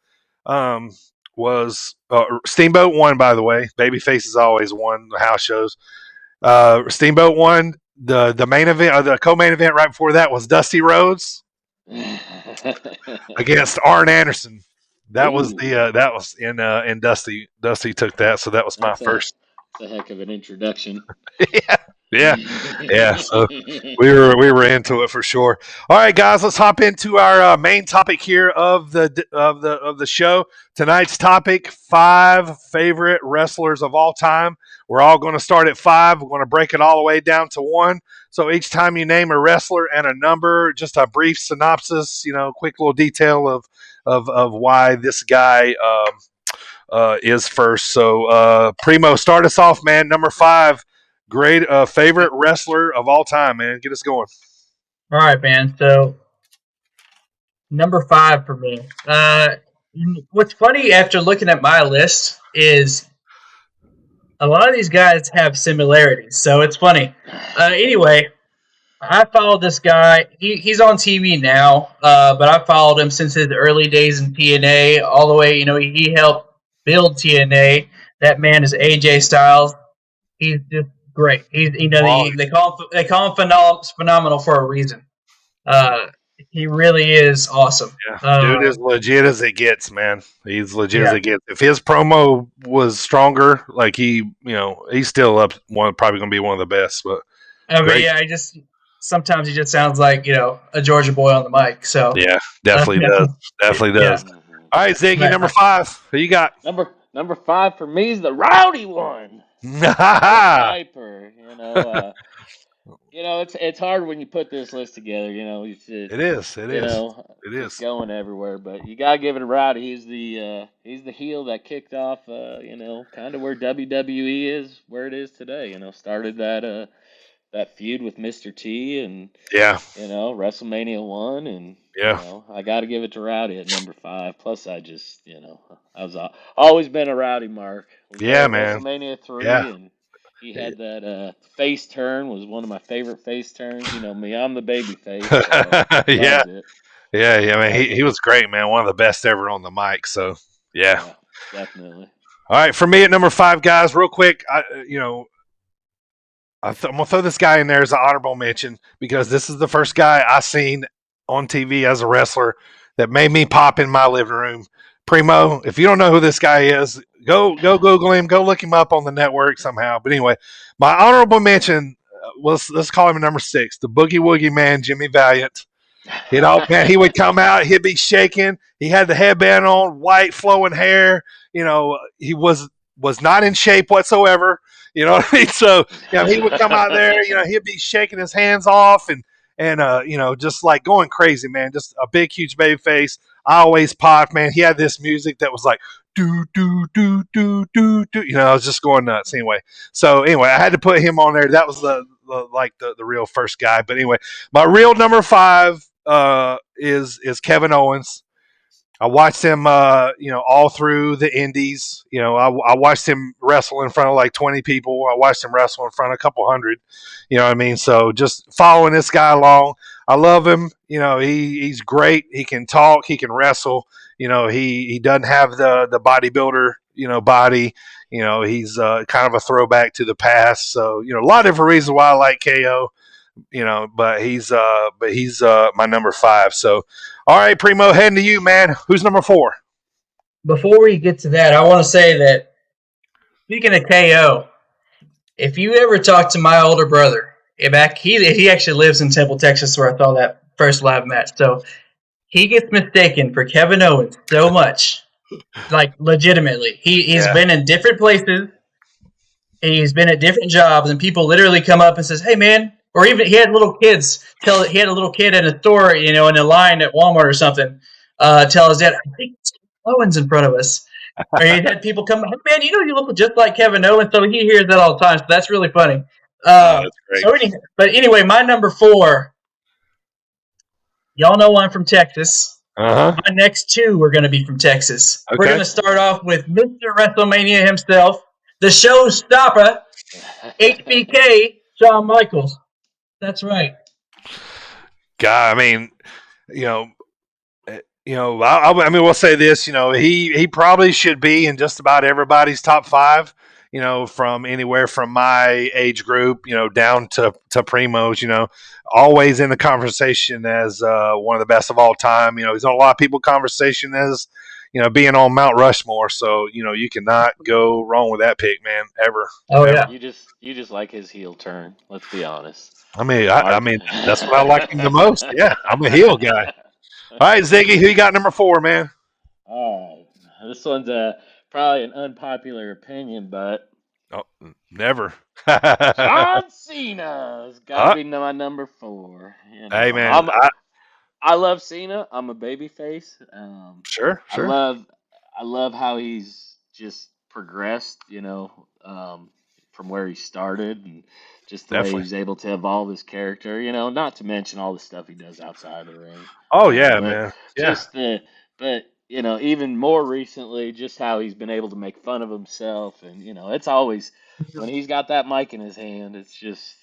was Steamboat won, by the way. Babyface has always won the house shows. Steamboat won. The main event, or the co-main event right before that was Dusty Rhodes against Arn Anderson. That was in Dusty. Dusty took that, so that was my first. That's a heck of an introduction. yeah. So we were into it for sure. All right, guys, let's hop into our main topic here of the show. Tonight's topic: 5 favorite wrestlers of all time. We're all going to start at 5. We're going to break it all the way down to 1. So each time you name a wrestler and a number, just a brief synopsis, you know, quick little detail of why this guy is first. So Primo, start us off, man. Number 5. Great favorite wrestler of all time, man. Get us going. All right, man. So number 5 for me. What's funny after looking at my list is a lot of these guys have similarities. So it's funny. Anyway, I followed this guy. He's on TV now, but I followed him since his early days in TNA all the way. You know, he helped build TNA. That man is AJ Styles. He's just great. He's they call him phenomenal for a reason. He really is awesome. Yeah. Dude is legit as it gets, man. He's legit as it gets. If his promo was stronger, like he's still up probably going to be one of the best. But sometimes he just sounds like, you know, a Georgia boy on the mic. So yeah, definitely does. Definitely does. Yeah. All right, Ziggy, number 5. Who you got? Number 5 for me is the rowdy one. Piper, it's hard when you put this list together. You know, it is. It's going everywhere, but you gotta give it to Rowdy. He's the heel that kicked off. Kind of where WWE is, where it is today. You know, started that feud with Mr. T, and WrestleMania 1, and I got to give it to Rowdy at number 5. Plus, I just I've always been a Rowdy mark. Man. WrestleMania 3, and he had that face turn, was one of my favorite face turns. You know me, I'm the baby face. So yeah. Man, he was great, man. One of the best ever on the mic. So yeah, definitely. All right, for me at number 5, guys, real quick, I'm gonna throw this guy in there as an honorable mention because this is the first guy I seen on TV as a wrestler that made me pop in my living room. Primo, if you don't know who this guy is, go Google him, go look him up on the network somehow. But anyway, my honorable mention was, let's call him number 6, the Boogie Woogie Man, Jimmy Valiant. You know, man, he would come out, he'd be shaking. He had the headband on, white flowing hair. You know, he was not in shape whatsoever. You know what I mean? So, he would come out there, he'd be shaking his hands off and just like going crazy, man. Just a big, huge baby face. I always popped, man. He had this music that was like, do, do, do, do, do, do. I was just going nuts anyway. So, anyway, I had to put him on there. That was the real first guy. But anyway, my real number 5 is Kevin Owens. I watched him, all through the indies. I watched him wrestle in front of like 20 people. I watched him wrestle in front of a couple hundred. You know what I mean? So just following this guy along. I love him. He's great. He can talk. He can wrestle. He doesn't have the bodybuilder, body. He's kind of a throwback to the past. So, a lot of different reasons why I like KO. But he's my number 5. So, all right, Primo, heading to you, man. Who's number 4? Before we get to that, I want to say that speaking of KO, if you ever talk to my older brother, he actually lives in Temple, Texas, where I saw that first live match. So he gets mistaken for Kevin Owens so much, like legitimately. He's been in different places. He's been at different jobs, and people literally come up and says, "Hey, man, Or even he had little kids he had a little kid in a store, in a line at Walmart or something, tell his dad, I think Owen's in front of us. Or he had people come, hey man, you look just like Kevin Owens, so he hears that all the time. So that's really funny. That's great. But anyway, my number 4, y'all know I'm from Texas. Uh-huh. My next 2 are going to be from Texas. Okay. We're going to start off with Mr. WrestleMania himself, the showstopper, HBK, Shawn Michaels. That's right. God, I mean, I mean, we'll say this. He probably should be in just about everybody's top 5. From anywhere from my age group, down to Primo's. Always in the conversation as one of the best of all time. He's on a lot of people's conversation as being on Mount Rushmore. So you cannot go wrong with that pick, man. Ever. Oh ever. yeah. You just like his heel turn. Let's be honest. I mean, I mean that's what I like him the most. Yeah, I'm a heel guy. All right, Ziggy, who you got number 4, man? All right, this one's probably an unpopular opinion, but never. John Cena's got to be my number 4. Hey, man, I love Cena. I'm a babyface. Sure. I love how he's just progressed. From where he started and just the way he's able to evolve his character. Not to mention all the stuff he does outside of the ring. Oh yeah, man. Yeah. But even more recently, just how he's been able to make fun of himself, and it's always when he's got that mic in his hand, it's just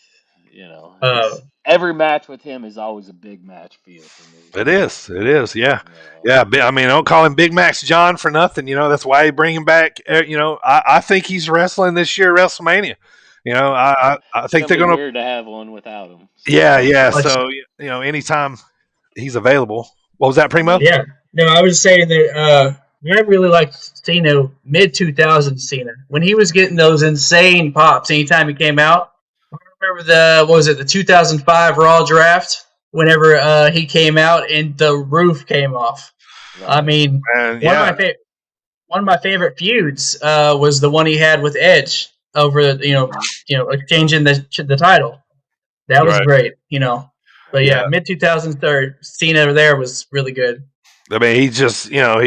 every match with him is always a big match feel for me. It is, yeah. I mean, don't call him Big Max John for nothing. That's why you bring him back. I think he's wrestling this year at WrestleMania. I think they're gonna weird to have one without him. So. Yeah. So anytime he's available. What was that, Primo? Yeah. No, I was saying that I really liked Cena mid-2000s Cena when he was getting those insane pops anytime he came out. I remember the 2005 Raw draft whenever he came out and the roof came off. I mean, one of my favorite feuds was the one he had with Edge over exchanging the title. That was great, But yeah, mid-2000s Cena there was really good. I mean, he's just I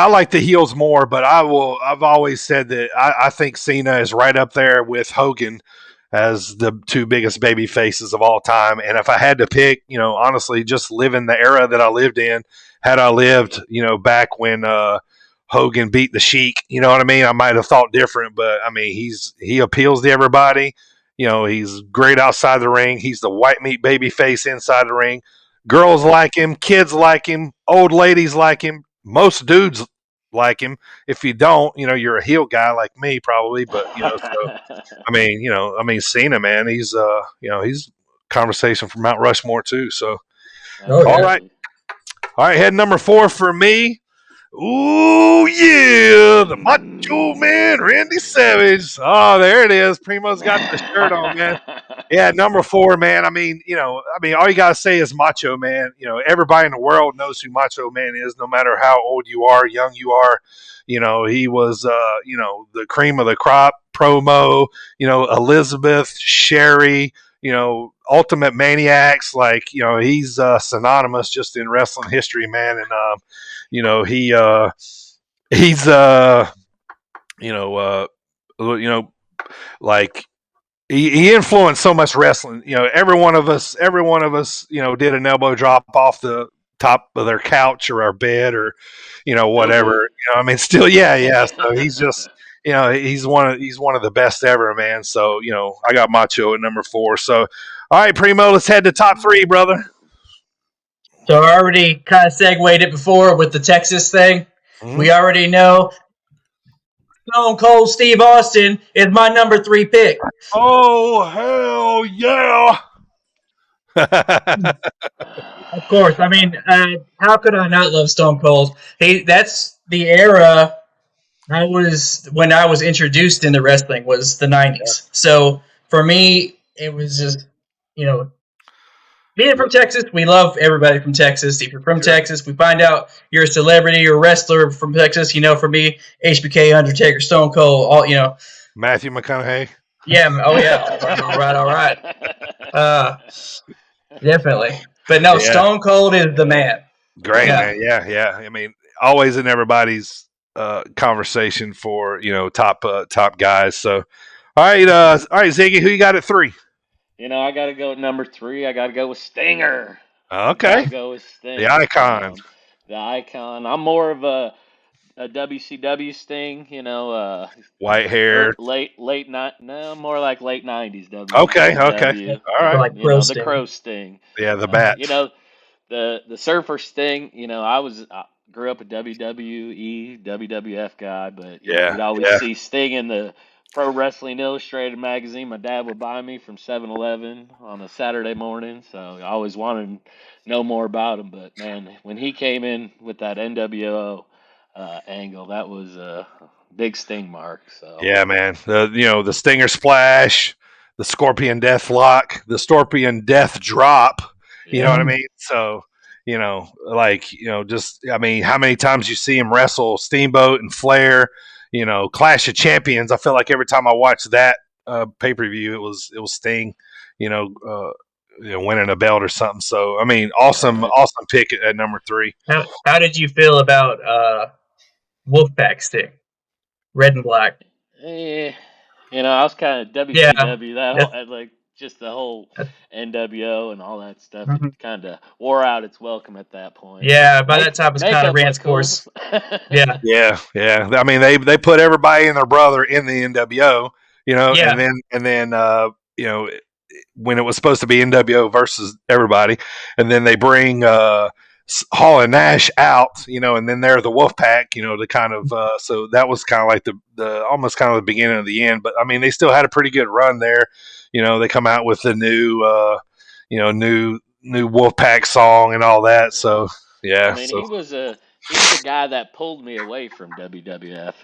like the heels more, but I've always said that I think Cena is right up there with Hogan as the 2 biggest baby faces of all time. And if I had to pick, honestly, just live in the era that I lived in, had I lived, back when Hogan beat the Sheik, you know what I mean? I might have thought different, but I mean, he appeals to everybody. He's great outside the ring. He's the white meat baby face inside the ring. Girls like him, kids like him, old ladies like him. Most dudes like him. If you don't, you're a heel guy like me probably, but so I mean Cena, man, he's he's conversation for Mount Rushmore too. So all right, head number 4 for me. Ooh, yeah, the Macho Man, Randy Savage. Oh, there it is. Primo's got the shirt on, man. Yeah, number 4, man. I mean, all you got to say is Macho Man. Everybody in the world knows who Macho Man is, no matter how old you are, young you are. He was, the cream of the crop promo, Elizabeth, Sherry, Ultimate Maniacs. Like, he's synonymous just in wrestling history, man. And, he influenced so much wrestling. Every one of us, did an elbow drop off the top of their couch or our bed or, whatever. I mean, still, yeah. So he's just, he's one of the best ever, man. So, I got Macho at number 4. So, all right, Primo, let's head to top 3, brother. So I already kind of segued it before with the Texas thing. Mm-hmm. We already know Stone Cold Steve Austin is my number 3 pick. Oh, hell yeah. Of course. I mean, how could I not love Stone Cold? That's the era when I was introduced into wrestling was the 90s. Yeah. So for me, it was just, being from Texas, we love everybody from Texas. If you're from Texas, we find out you're a celebrity or wrestler from Texas. For me, HBK, Undertaker, Stone Cold, all Matthew McConaughey. Yeah. Oh yeah. All right. Definitely. But no, Stone Cold is the man. Great, man. Yeah. I mean, always in everybody's conversation for top guys. So, all right, Ziggy, who you got at 3? I got to go at number 3. I got to go with Stinger. Okay. Go with Sting. The icon. The icon. I'm more of a WCW Sting. White hair. Late night. No, more like late 90s WCW. Okay. All right. Like the Crow Sting. Yeah, the bat. The Surfer Sting. I grew up a WWE, WWF guy, but you'd always see Sting in the Pro Wrestling Illustrated magazine. My dad would buy me from 7-Eleven on a Saturday morning, so I always wanted to know more about him. But man, when he came in with that NWO angle, that was a big Sting mark. So yeah, man, the Stinger Splash, the Scorpion Death Lock, the Scorpion Death Drop. You know what I mean? So. Just I mean, how many times you see him wrestle Steamboat and Flair? Clash of Champions. I feel like every time I watch that pay per view, it was Sting, winning a belt or something. So I mean, awesome pick at number 3. How did you feel about Wolfpack Sting, red and black? I was kind of WCW just the whole NWO and all that stuff. It kind of wore out its welcome at that point. Yeah, by that time it's kind of ran its course. Yeah. I mean, they put everybody and their brother in the NWO, and then when it was supposed to be NWO versus everybody, and then they bring Hall and Nash out, and then they're the Wolfpack, to kind of so that was kind of like the almost kind of the beginning of the end. But I mean, they still had a pretty good run there. They come out with the new Wolfpack song and all that. So yeah, I mean, he was the guy that pulled me away from WWF.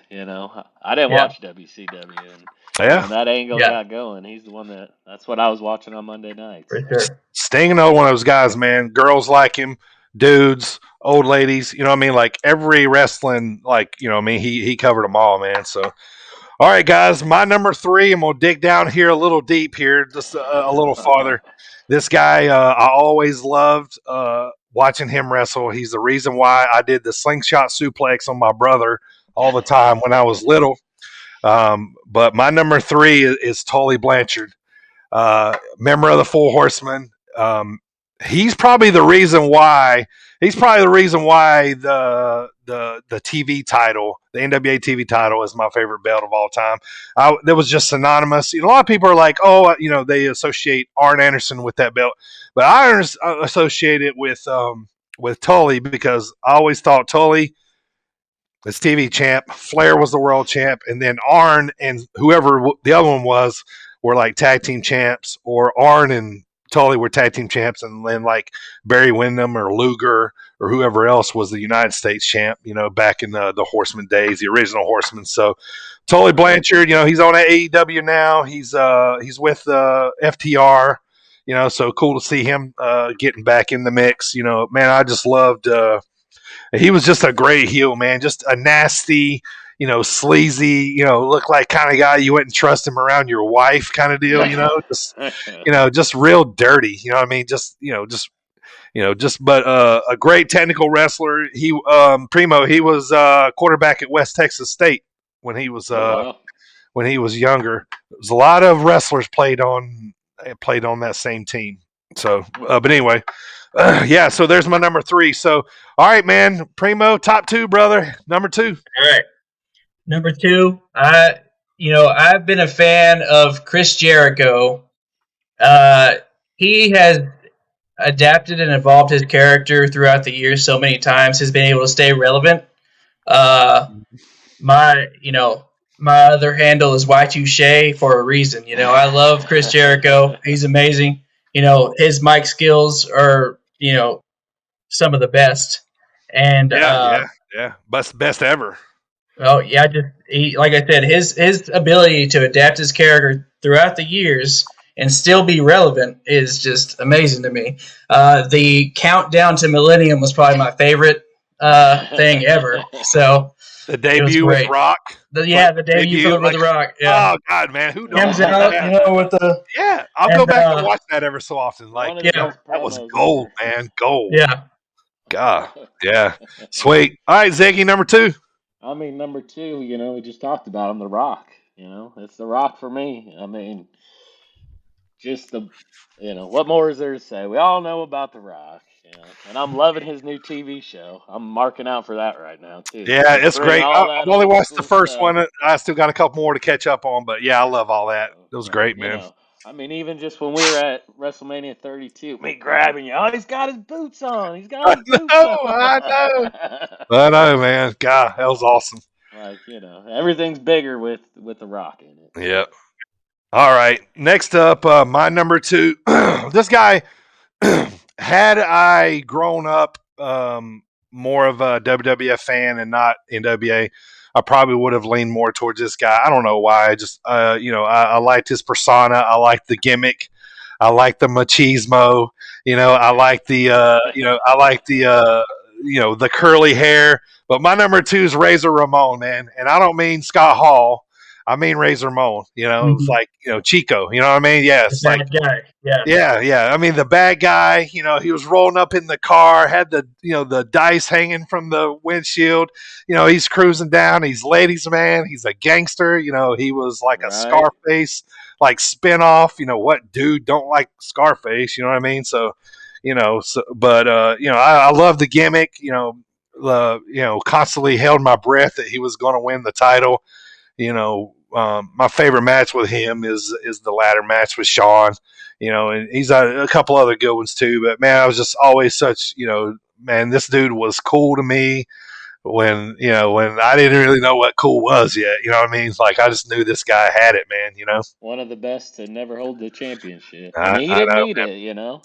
I didn't watch WCW, and when that angle got going, he's the one that's what I was watching on Monday nights. For sure. Sting, another one of those guys, man. Girls like him, dudes, old ladies. You know what I mean? Like every wrestling, he covered them all, man. So. All right, guys, my number 3, and we'll dig down here a little deep here, just a little farther. This guy, I always loved watching him wrestle. He's the reason why I did the slingshot suplex on my brother all the time when I was little. But my number 3 is Tully Blanchard, member of the Four Horsemen. He's probably the reason why the TV title, the NWA TV title, is my favorite belt of all time. That was just synonymous. A lot of people are like, they associate Arn Anderson with that belt, but I associate it with Tully because I always thought Tully was TV champ, Flair was the world champ, and then Arn and whoever the other one was were like tag team champs, or Arn and Tully were tag team champs, and then like Barry Windham or Luger or whoever else was the United States champ, back in the Horseman days, the original Horseman. So Tully Blanchard, he's on AEW now. He's with FTR, so cool to see him getting back in the mix. Man, I just loved. He was just a great heel, man. Just a nasty, sleazy, look like kind of guy you wouldn't trust him around your wife kind of deal, just real dirty, you know what I mean? But a great technical wrestler. He, Primo, he was quarterback at West Texas State when he was younger. There's a lot of wrestlers played on that same team. So, but anyway, so there's my number 3. So, all right, man, Primo, top 2, brother, number 2. All right. Number 2, I've been a fan of Chris Jericho. He has adapted and evolved his character throughout the years so many times. Has been able to stay relevant. My other handle is Y2Shay for a reason. I love Chris Jericho. He's amazing. His mic skills are some of the best. And best ever. Oh yeah, like I said, his ability to adapt his character throughout the years and still be relevant is just amazing to me. The countdown to Millennium was probably my favorite thing ever. So The debut with Rock. The debut for The Rock. Yeah. Oh God, man, who knows? Comes out, with the. I'll go back and watch that ever so often. Like, that was gold, man, gold. Yeah. God, yeah, sweet. All right, Ziggy, number 2. I mean, number 2, we just talked about him, The Rock. It's The Rock for me. I mean, just what more is there to say? We all know about The Rock. And I'm loving his new TV show. I'm marking out for that right now too. Yeah, it's great. I've only watched the first one. I still got a couple more to catch up on, but yeah, I love all that. It was great, man. I mean, even just when we were at WrestleMania 32, me grabbing you. Oh, he's got his boots on. He's got his boots on. I know, man. God, that was awesome. Like, everything's bigger with The Rock in it. Yep. All right. Next up, my number 2. This guy. Had I grown up more of a WWF fan and not NWA, I probably would have leaned more towards this guy. I don't know why. I just, I liked his persona. I liked the gimmick. I liked the machismo. I like the curly hair. But my number 2 is Razor Ramon, man. And I don't mean Scott Hall. I mean Razor Ramon, it's like, Chico, you know what I mean? Yeah, it's like guy. Yeah. I mean, the bad guy, he was rolling up in the car, had the dice hanging from the windshield. He's cruising down. He's ladies' man. He's a gangster. He was like a Scarface, like spinoff. What dude don't like Scarface? You know what I mean? So, I love the gimmick. Constantly held my breath that he was going to win the title. My favorite match with him is the ladder match with Shawn, and he's a couple other good ones too. But man, I was just always such, man, this dude was cool to me when I didn't really know what cool was yet. You know what I mean? It's like I just knew this guy had it, man. One of the best to never hold the championship. He didn't need it,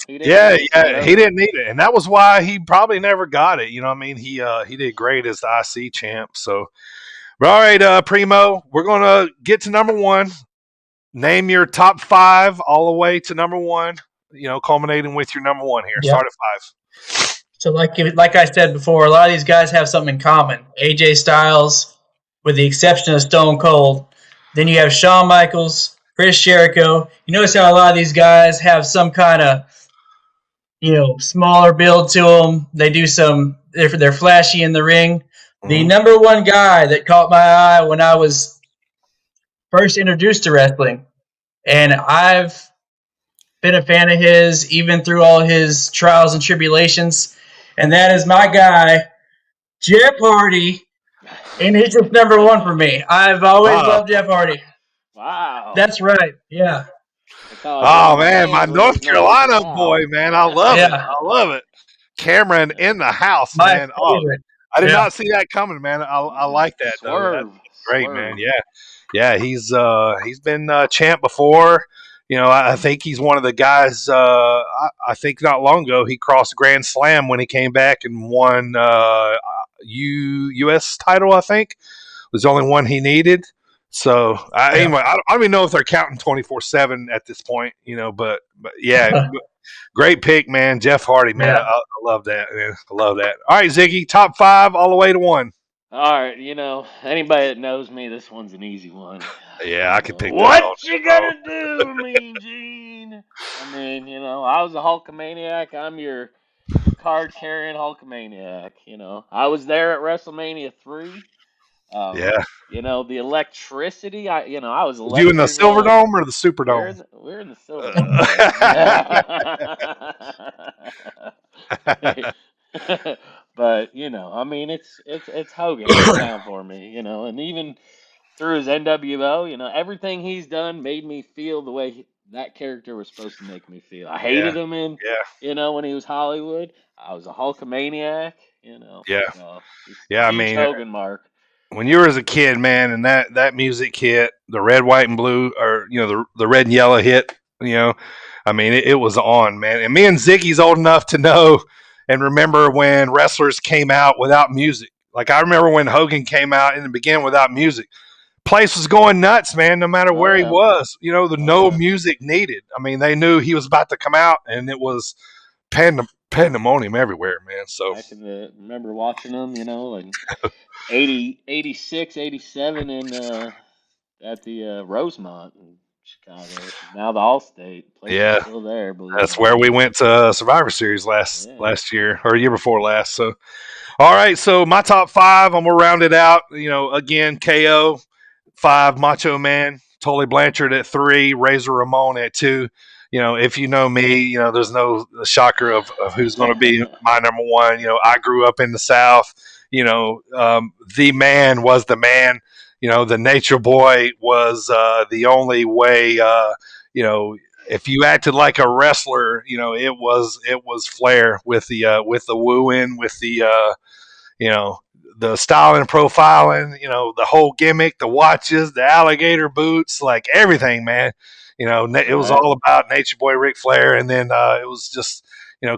He didn't need it, and that was why he probably never got it. You know what I mean? He did great as the IC champ. So. All right, Primo, we're going to get to number 1. Name your top 5 all the way to number 1, culminating with your number 1 here. Yep. Start at 5. So like I said before, a lot of these guys have something in common. AJ Styles, with the exception of Stone Cold. Then you have Shawn Michaels, Chris Jericho. You notice how a lot of these guys have some kind of, smaller build to them. They do they're flashy in the ring. The number 1 guy that caught my eye when I was first introduced to wrestling, and I've been a fan of his even through all his trials and tribulations, and that is my guy, Jeff Hardy, and he's just number 1 for me. I've always loved Jeff Hardy. Wow. That's right, yeah. Oh, man, my North Carolina boy, man. I love it. I love it. Cameron in the house, man. I did not see that coming, man. I like that. That's great, man. Yeah. He's been champ befar. I think he's one of the guys. I think not long ago he crossed Grand Slam when he came back and won U.S. title. I think was the only one he needed. So anyway, I don't even know if they're counting 24/7 at this point. But yeah. Great pick, man. Jeff Hardy, man. I love that, man. I love that. All right, Ziggy, top 5 all the way to 1. All right, anybody that knows me, this one's an easy one. Yeah, I could pick that. What you gonna do, Mean Gene? I mean, I was a Hulkamaniac. I'm your card-carrying Hulkamaniac. I was there at WrestleMania 3. The electricity. I was. You in the Silverdome or the Superdome? We're in the Silverdome. But I mean, it's Hogan down for me. And even through his NWO, everything he's done made me feel the way that character was supposed to make me feel. I hated him in, when he was Hollywood. I was a Hulkamaniac. I mean, Hogan mark. When you were as a kid, man, and that music hit, the red, white, and blue, or the red and yellow hit, I mean, it was on, man. And me and Ziggy's old enough to know and remember when wrestlers came out without music. Like I remember when Hogan came out in the beginning without music. Place was going nuts, man. No matter where he was, no music needed. I mean, they knew he was about to come out, and it was pandemonium everywhere, man. So I can remember watching them, and 86, 87 in at the Rosemont in Chicago. Now the Allstate place is still there. That's where we went to Survivor Series last year or year before last. So, all right. So my top 5, I'm gonna round it out. Again, KO 5, Macho Man, Tully Blanchard at 3, Razor Ramon at 2. If you know me, there's no shocker of who's going to be my number 1. I grew up in the South. The man was the man. The Nature Boy was the only way. If you acted like a wrestler, it was Flair with the wooing, with the styling and profiling, the whole gimmick, the watches, the alligator boots, like everything, man. It was all about Nature Boy Ric Flair, and then it was just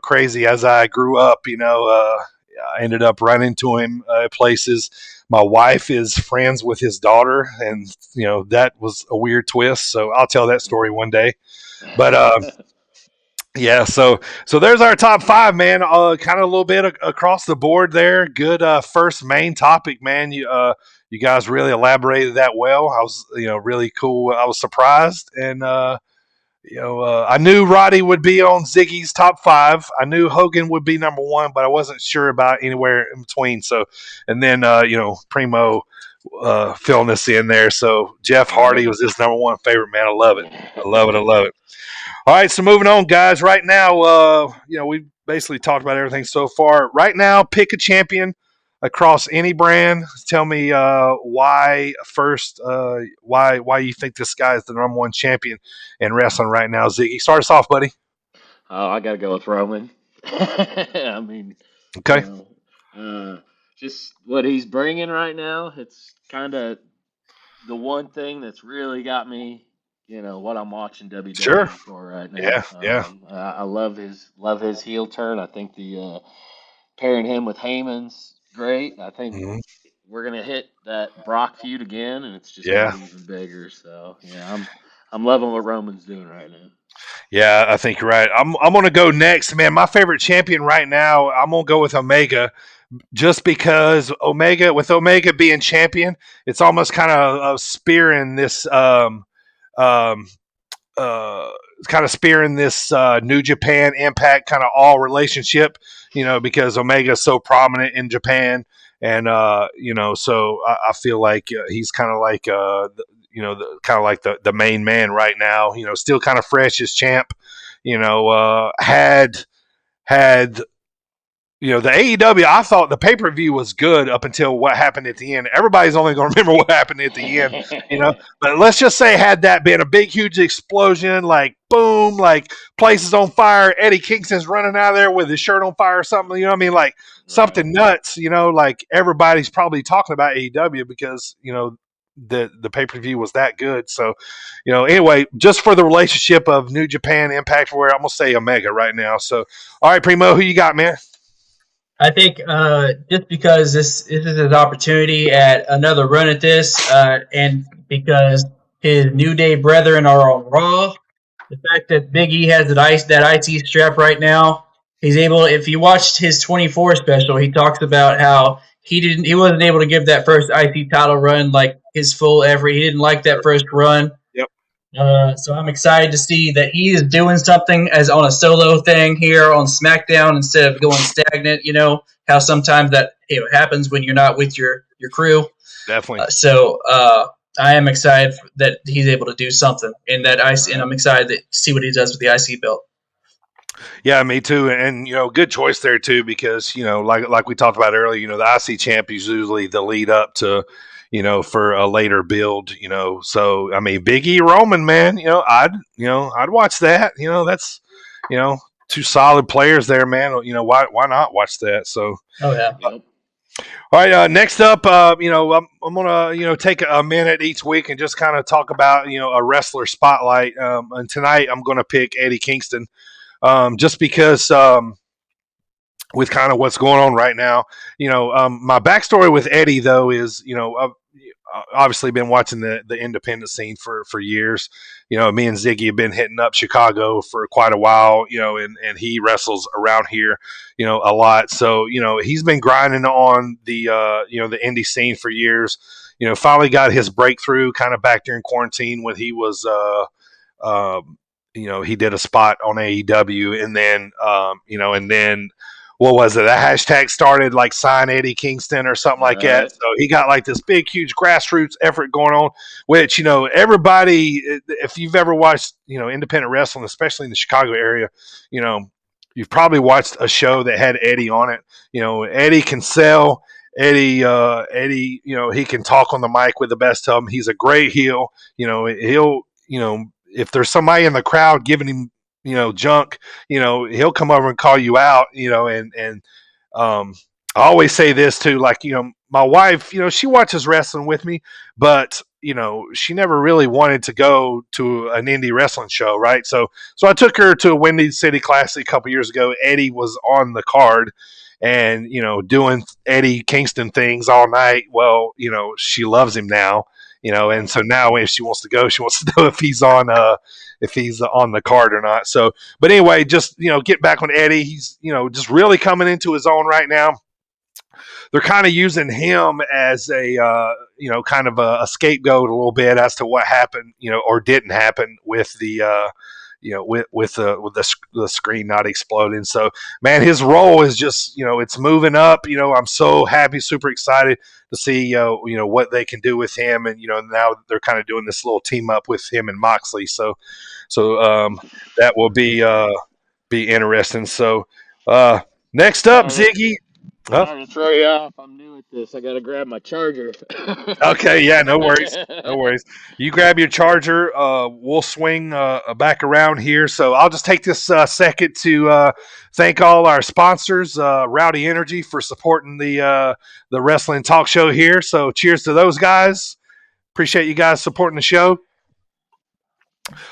crazy as I grew up. I ended up running into him at places. My wife is friends with his daughter, and that was a weird twist. So I'll tell that story one day. But yeah, so there's our top 5, man. Kind of a little bit across the board there. Good first main topic, man. You guys really elaborated that well. I was really cool. I was surprised, and I knew Roddy would be on Ziggy's top 5. I knew Hogan would be number 1, but I wasn't sure about anywhere in between. So, and then Primo filling us in there. So Jeff Hardy was his number 1 favorite, man. I love it. I love it. All right, so moving on, guys. Right now, we've basically talked about everything so far. Right now, pick a champion across any brand. Tell me why first. Why you think this guy is the number 1 champion in wrestling right now, Ziggy? Start us off, buddy. Oh, I gotta go with Roman. I mean, okay. Just what he's bringing right now. It's kind of the one thing that's really got me. What I'm watching WWE for right now. Yeah. I love his heel turn. I think the pairing him with Heyman's great. I think we're gonna hit that Brock feud again, and it's just gonna be even bigger. So I'm loving what Roman's doing right now. Yeah, I think you're right. I'm gonna go next, man. My favorite champion right now, I'm gonna go with Omega. Just because with Omega being champion, it's almost kind of spearing this. Kind of spearing this New Japan Impact kind of all relationship, because Omega is so prominent in Japan, and so I feel like he's kind of like the main man right now. Still kind of fresh as champ. Had the AEW, I thought the pay-per-view was good up until what happened at the end. Everybody's only going to remember what happened at the end, But let's just say had that been a big, huge explosion, like boom, like places on fire, Eddie Kingston's running out of there with his shirt on fire or something, like something nuts, like everybody's probably talking about AEW because, the pay-per-view was that good. So, anyway, just for the relationship of New Japan Impact, where I'm going to say Omega right now. So, all right, Primo, who you got, man? I think just because this is his opportunity at another run at this, and because his New Day brethren are on Raw, the fact that Big E has that IC strap right now, he's able. If you watched his 24 special, he talks about how he wasn't able to give that first IC title run like his full effort. He didn't like that first run. So I'm excited to see that he is doing something as on a solo thing here on SmackDown instead of going stagnant. How sometimes that happens when you're not with your crew. Definitely. So I am excited that he's able to do something in that IC, and I'm excited to see what he does with the IC belt. Yeah, me too. And, good choice there too, because, like we talked about earlier, the IC champ is usually the lead up to, for a later build, so, I mean, Big E Roman, man, I'd watch that, that's, 2 solid players there, man. Why not watch that? So, all right. Next up, I'm gonna, take a minute each week and just kind of talk about, a wrestler spotlight. And tonight I'm going to pick Eddie Kingston, just because, with kind of what's going on right now, my backstory with Eddie though is, obviously been watching the independent scene for years. Me and Ziggy have been hitting up Chicago for quite a while. And he wrestles around here, a lot. So he's been grinding on the the indie scene for years. Finally got his breakthrough kind of back during quarantine when he was he did a spot on AEW, and then and then what was it? A hashtag started like sign Eddie Kingston or something like that. So he got like this big, huge grassroots effort going on, which everybody, if you've ever watched independent wrestling, especially in the Chicago area, you've probably watched a show that had Eddie on it. Eddie can sell. Eddie, he can talk on the mic with the best of them. He's a great heel. He'll, if there's somebody in the crowd giving him, junk, he'll come over and call you out, and I always say this too, like, my wife, she watches wrestling with me, but she never really wanted to go to an indie wrestling show, right? So I took her to a Windy City Classic a couple years ago. Eddie was on the card, and doing Eddie Kingston things all night. Well, she loves him now, and so now if she wants to go, she wants to know if he's on the card or not. So, but anyway, just get back on Eddie. He's just really coming into his own right now. They're kind of using him as a kind of a scapegoat a little bit as to what happened, or didn't happen with the with the screen not exploding. So, man, his role is just it's moving up. I'm so happy, super excited to see what they can do with him, and now they're kind of doing this little team up with him and Moxley. So that will be interesting. So next up, Ziggy. I'm going to throw you off. I'm new at this. I got to grab my charger. Okay, yeah, no worries. No worries. You grab your charger. We'll swing back around here. So I'll just take this second to thank all our sponsors, Rowdy Energy, for supporting the wrestling talk show here. So cheers to those guys. Appreciate you guys supporting the show.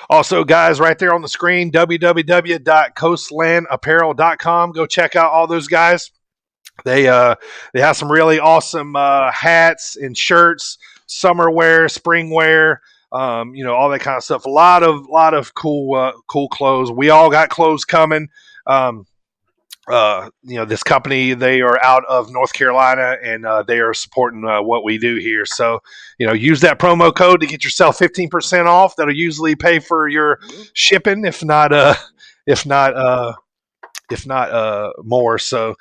Also, guys, right there on the screen, www.coastlandapparel.com. Go check out all those guys. They have some really awesome hats and shirts, summer wear, spring wear, all that kind of stuff. A lot of cool clothes. We all got clothes coming. This company, they are out of North Carolina, and they are supporting what we do here. So, use that promo code to get yourself 15% off. That'll usually pay for your shipping, if not more. So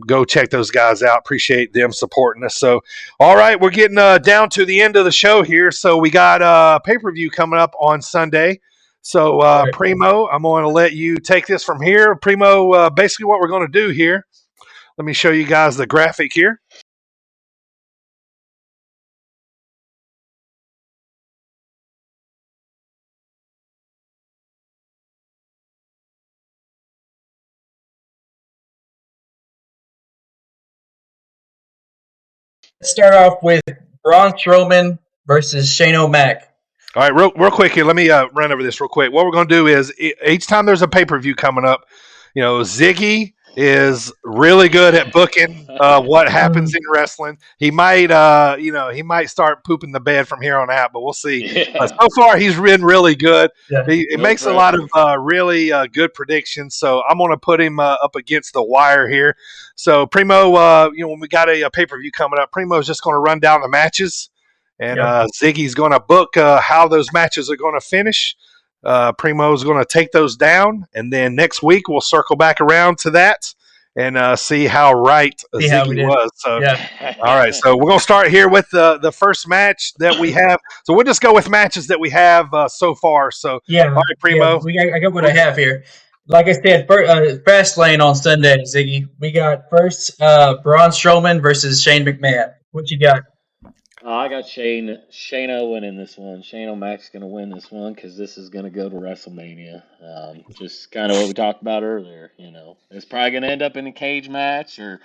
go check those guys out. Appreciate them supporting us. So, all right, we're getting down to the end of the show here. So we got a pay-per-view coming up on Sunday. So Primo, I'm going to let you take this from here. Primo, basically what we're going to do here, let me show you guys the graphic here. Let's start off with Braun Strowman versus Shane O'Mac. All right, real quick here. Let me run over this real quick. What we're going to do is each time there's a pay-per-view coming up, Ziggy is really good at booking what happens in wrestling. He might, he might start pooping the bed from here on out, but we'll see. Yeah. So far, he's been really good. Yeah. He makes a lot of really good predictions. So I'm going to put him up against the wire here. So Primo, when we got a pay-per-view coming up, Primo's just going to run down the matches. And Ziggy's going to book how those matches are going to finish. Primo's going to take those down. And then next week, we'll circle back around to that and see how right Ziggy was. So, all right. So we're going to start here with the first match that we have. So we'll just go with matches that we have so far. So, all right, Primo. Yeah, I got what I have here. Like I said, Fastlane on Sunday, Ziggy. We got first Braun Strowman versus Shane McMahon. What you got? I got Shayna winning this one. Shane O'Mac's going to win this one because this is going to go to WrestleMania. Just kind of what we talked about earlier. It's probably going to end up in a cage match, or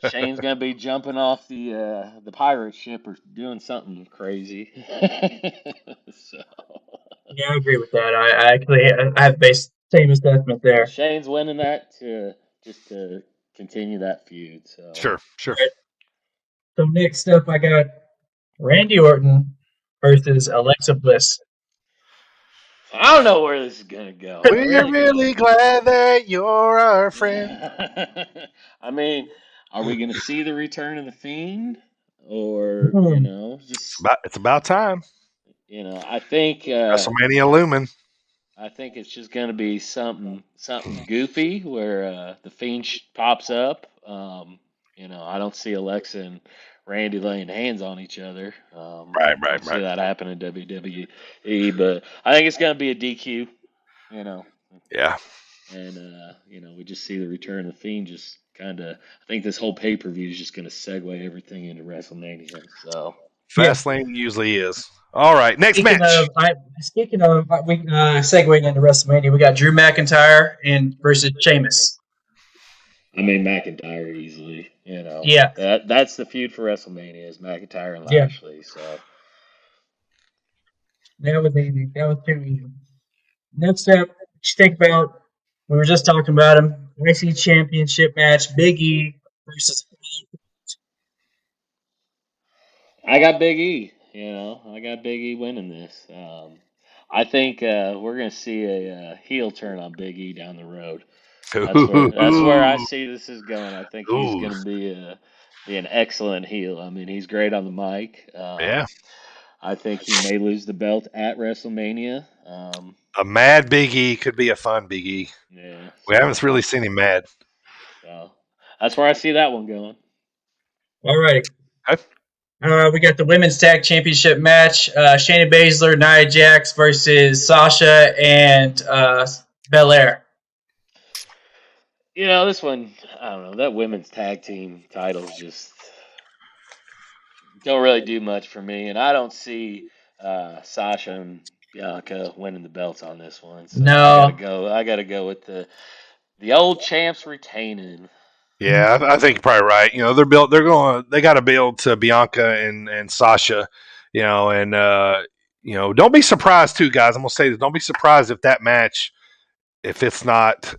Shane's going to be jumping off the pirate ship or doing something crazy. So. Yeah, I agree with that. I have the same assessment there. Shane's winning that to continue that feud. So sure. Right. So next up, I got Randy Orton versus Alexa Bliss. I don't know where this is gonna go. We're really glad that you're our friend. I mean, are we gonna see the return of the Fiend, or just It's about time. I think WrestleMania looming. I think it's just gonna be something goofy where the Fiend pops up. I don't see Alexa and Randy laying hands on each other. I don't see that happen in WWE, but I think it's gonna be a DQ. Yeah. And we just see the return of the Fiend. Just kind of, I think this whole pay per view is just gonna segue everything into WrestleMania. So Fastlane usually is. All right, next match. Speaking of, we segueing into WrestleMania. We got Drew McIntyre versus Sheamus. I mean, McIntyre easily. Yeah. That's the feud for WrestleMania is McIntyre and Lashley. Yeah. So that was easy. That was too easy. Next up, just think about. We were just talking about him. IC Championship match: Big E versus. I got Big E. I got Big E winning this. I think we're going to see a heel turn on Big E down the road. That's where I see this is going. I think he's going to be an excellent heel. I mean, he's great on the mic. Yeah. I think he may lose the belt at WrestleMania. A mad Big E could be a fun Big E. Yeah. We haven't really seen him mad. So that's where I see that one going. All right. Okay. We got the women's tag championship match: Shayna Baszler, Nia Jax versus Sasha and Belair. This one, I don't know. That women's tag team titles just don't really do much for me, and I don't see Sasha and Bianca winning the belts on this one. So no, I gotta go with the old champs retaining. Yeah, I think you're probably right. They got to build to Bianca and Sasha, and don't be surprised too, guys. I'm gonna say this: don't be surprised if that match, if it's not.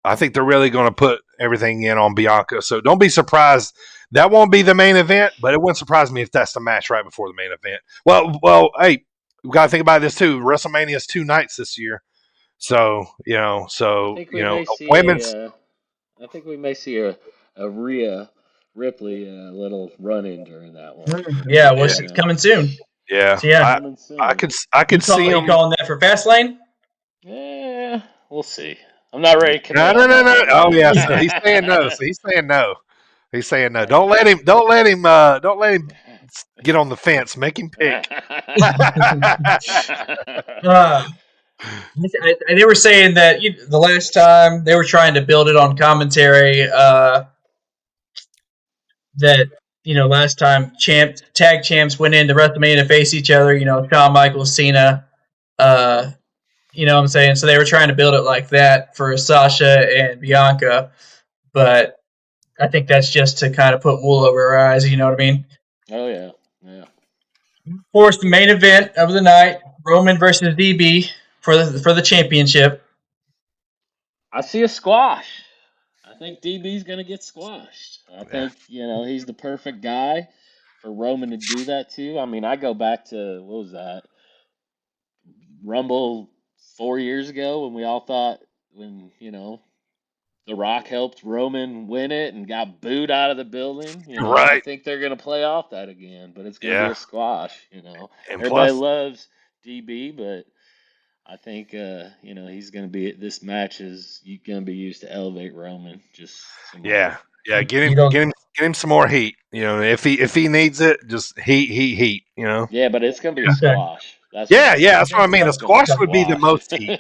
I think they're really going to put everything in on Bianca, so don't be surprised. That won't be the main event, but it wouldn't surprise me if that's the match right before the main event. Well, hey, we got to think about this too. WrestleMania is 2 nights this year, so women's. I think we may see a Rhea Ripley little run in during that one. Yeah, it's coming soon. Yeah, so, yeah. I could see him. You calling that for Fastlane? Yeah, we'll see. I'm not ready to No. Oh yeah, so he's saying no. So he's saying no. He's saying no. Don't let him get on the fence. Make him pick. They were saying that the last time they were trying to build it on commentary that last time tag champs went into WrestleMania to face each other. Shawn Michaels, Cena. You know what I'm saying? So they were trying to build it like that for Sasha and Bianca, but I think that's just to kind of put wool over our eyes. You know what I mean? Oh yeah. Of course, the main event of the night: Roman versus DB for the championship. I see a squash. I think DB's gonna get squashed. I think he's the perfect guy for Roman to do that too. I mean, I go back to what was that Rumble 4 years ago when we all thought The Rock helped Roman win it and got booed out of the building. Right. I think they're gonna play off that again, but it's gonna be a squash. And everybody loves DB, but I think he's going to be. This match is going to be used to elevate Roman. Just get him some more heat. If he needs it, just heat. Yeah, but it's going to be a squash. That's what I mean. A squash would be the most heat.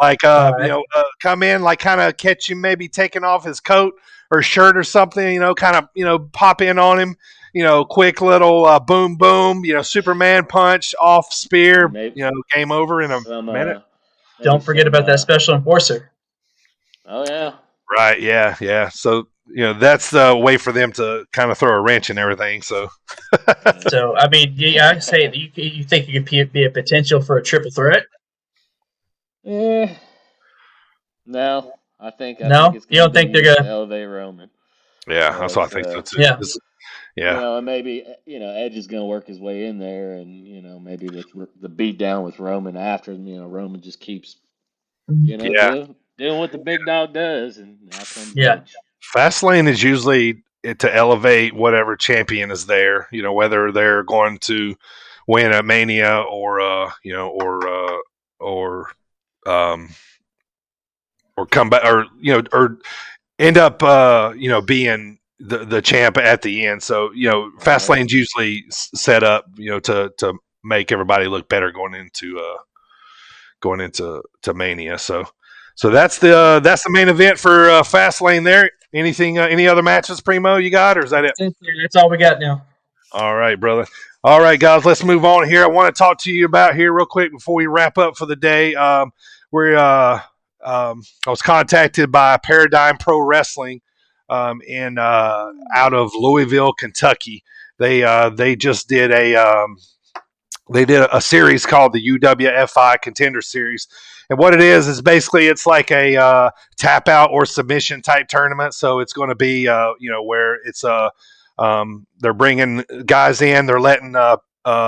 Like come in, like kind of catch him, maybe taking off his coat or shirt or something. Kind of pop in on him. Quick little boom, boom. Superman punch off spear. Maybe, game over in a minute. Don't forget about that special enforcer. Oh yeah. Right. Yeah. So that's the way for them to kind of throw a wrench in everything. So. So I mean, I'd say you think it could be a potential for a triple threat? Yeah. No, I think. You don't think they're gonna elevate Roman? Yeah, that's what I think so too. Yeah. Yeah. And maybe Edge is going to work his way in there, and maybe the beat down with Roman after, Roman just keeps Yeah. doing what the big dog does, and out comes Yeah. Edge. Fastlane is usually to elevate whatever champion is there. Whether they're going to win at Mania or come back or end up being the champ at the end. So Fastlane's usually set up to make everybody look better going into Mania. So that's the main event for Fastlane there. Anything? Any other matches, Primo? You got, or is that it? That's all we got now. All right, brother. All right, guys. Let's move on here. I want to talk to you about here real quick before we wrap up for the day. I was contacted by Paradigm Pro Wrestling in out of Louisville, Kentucky. They just did a series called the UWFI Contender Series. And what it is basically it's like a tap out or submission type tournament. So it's going to be, where it's they're bringing guys in, they're letting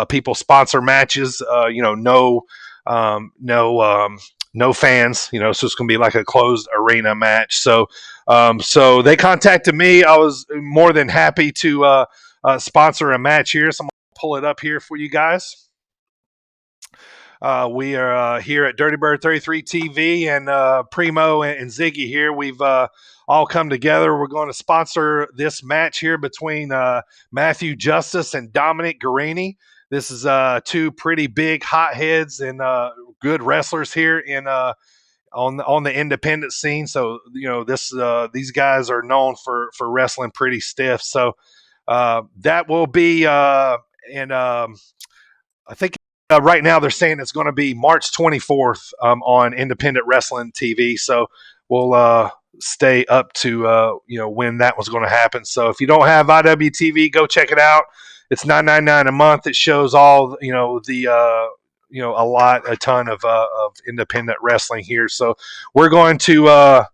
people sponsor matches, no fans, so it's going to be like a closed arena match. So they contacted me. I was more than happy to sponsor a match here. So I'm going to pull it up here for you guys. We are here at Dirty Bird 33 TV, and Primo and Ziggy here. We've all come together. We're going to sponsor this match here between Matthew Justice and Dominic Guarini. This is two pretty big hotheads and good wrestlers here in on the independent scene. So these guys are known for wrestling pretty stiff. So that will be I think. Right now, they're saying it's going to be March 24th on Independent Wrestling TV. So we'll stay up to when that was going to happen. So if you don't have IWTV, go check it out. It's $9.99 a month. It shows all a ton of independent wrestling here. So we're going to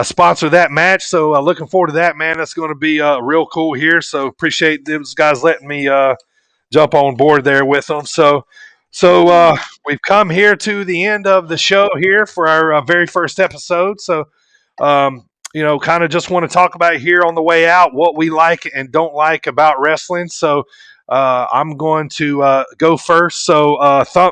sponsor that match. So looking forward to that, man. That's going to be real cool here. So appreciate those guys letting me jump on board there with them. So we've come here to the end of the show here for our very first episode. So, kind of just want to talk about here on the way out what we like and don't like about wrestling. So I'm going to go first. So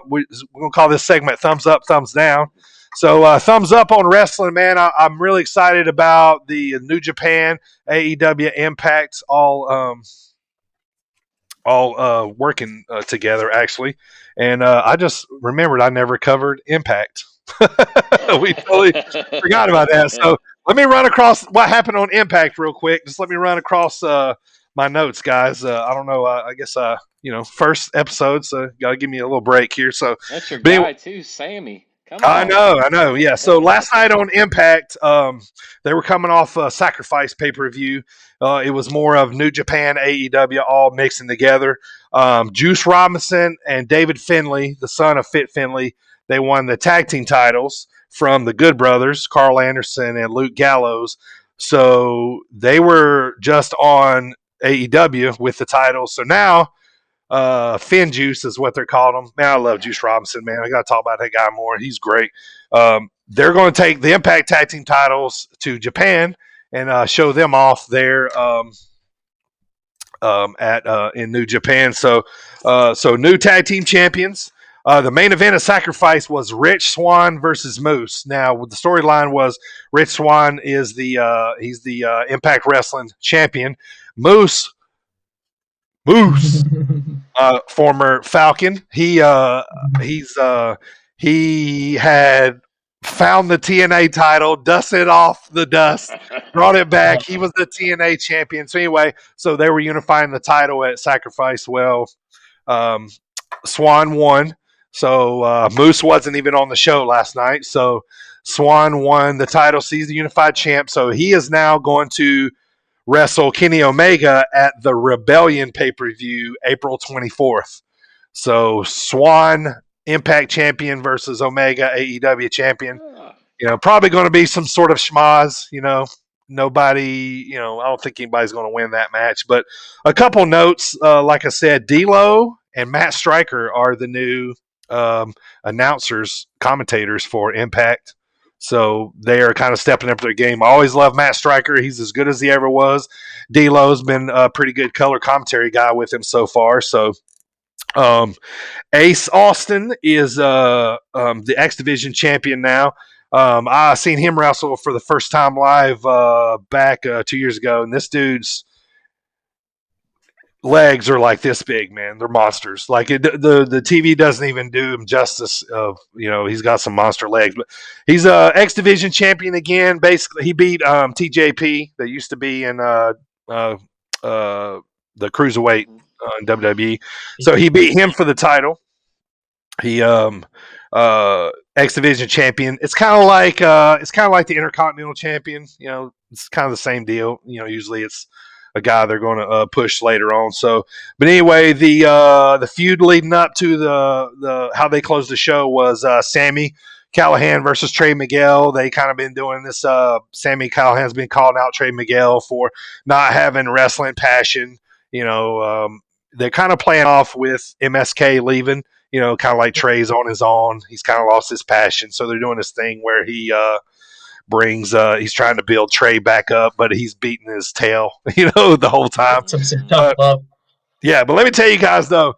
we're going to call this segment Thumbs Up, Thumbs Down. So thumbs up on wrestling, man. I'm really excited about the New Japan, AEW, Impact, all working together, actually. And I just remembered I never covered Impact. We totally forgot about that. So let me run across what happened on Impact real quick. Just let me run across my notes, guys. I don't know. I guess, first episode, so got to give me a little break here. So that's your guy, too, Sammy. I know. Yeah. So last night on Impact, they were coming off a Sacrifice pay-per-view. It was more of New Japan, AEW, all mixing together. Juice Robinson and David Finlay, the son of Fit Finlay, they won the tag team titles from the Good Brothers, Carl Anderson and Luke Gallows. So they were just on AEW with the titles. So now Finn Juice is what they're calling him. Man, I love Juice Robinson, man. I got to talk about that guy more. He's great. They're going to take the Impact Tag Team titles to Japan and show them off there in New Japan. So new tag team champions. The main event of Sacrifice was Rich Swann versus Moose. Now, the storyline was Rich Swann is he's the Impact Wrestling champion. Moose, former Falcon. He had found the TNA title, dusted off the dust, brought it back. He was the TNA champion. So anyway, so they were unifying the title at Sacrifice. Well, Swann won. So Moose wasn't even on the show last night. So Swann won the title, sees the unified champ. So he is now going to wrestle Kenny Omega at the Rebellion pay-per-view April 24th. So Swann, Impact champion versus Omega, AEW champion. Probably going to be some sort of schmaz, nobody, I don't think anybody's going to win that match. But a couple notes, like I said, D'Lo and Matt Stryker are the new announcers, commentators for Impact. So they are kind of stepping up their game. I always love Matt Stryker. He's as good as he ever was. D'Lo's been a pretty good color commentary guy with him so far. So Ace Austin is the X Division champion now. I seen him wrestle for the first time live back 2 years ago, and this dude's legs are like this big, man. They're monsters. Like the TV doesn't even do him justice. Of he's got some monster legs, but he's a X Division champion again. Basically, he beat TJP that used to be in the cruiserweight in WWE. So he beat him for the title. He X Division champion. It's kind of like the Intercontinental champion. It's kind of the same deal. Usually it's a guy they're going to push later on. So, but anyway, the feud leading up to the how they closed the show was Sami Callihan versus Trey Miguel. They kind of been doing this. Sami Callihan's been calling out Trey Miguel for not having wrestling passion. They're kind of playing off with MSK leaving. Kind of like Trey's on his own. He's kind of lost his passion. So they're doing this thing where he he's trying to build Trey back up, but he's beating his tail, the whole time. Some tough love. Yeah, but let me tell you guys, though,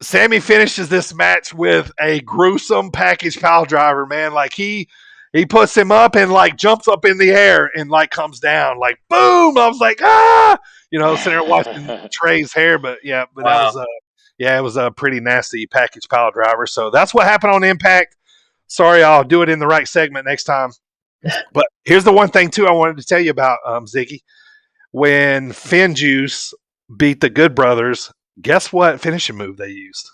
Sami finishes this match with a gruesome package pile driver, man. Like, he puts him up and, like, jumps up in the air and, like, comes down. Like, boom! I was like, ah! Sitting there watching Trey's hair. But, yeah, Wow. it was a pretty nasty package pile driver. So that's what happened on Impact. Sorry, I'll do it in the right segment next time. But here's the one thing, too, I wanted to tell you about, Ziggy. When FinJuice beat the Good Brothers, guess what finishing move they used?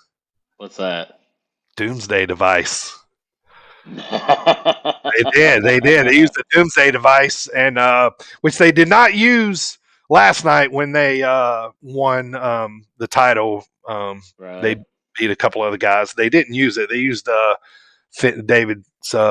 What's that? Doomsday Device. They did. They used the Doomsday Device, and which they did not use last night when they won the title. Right. They beat a couple other guys. They didn't use it. They used David's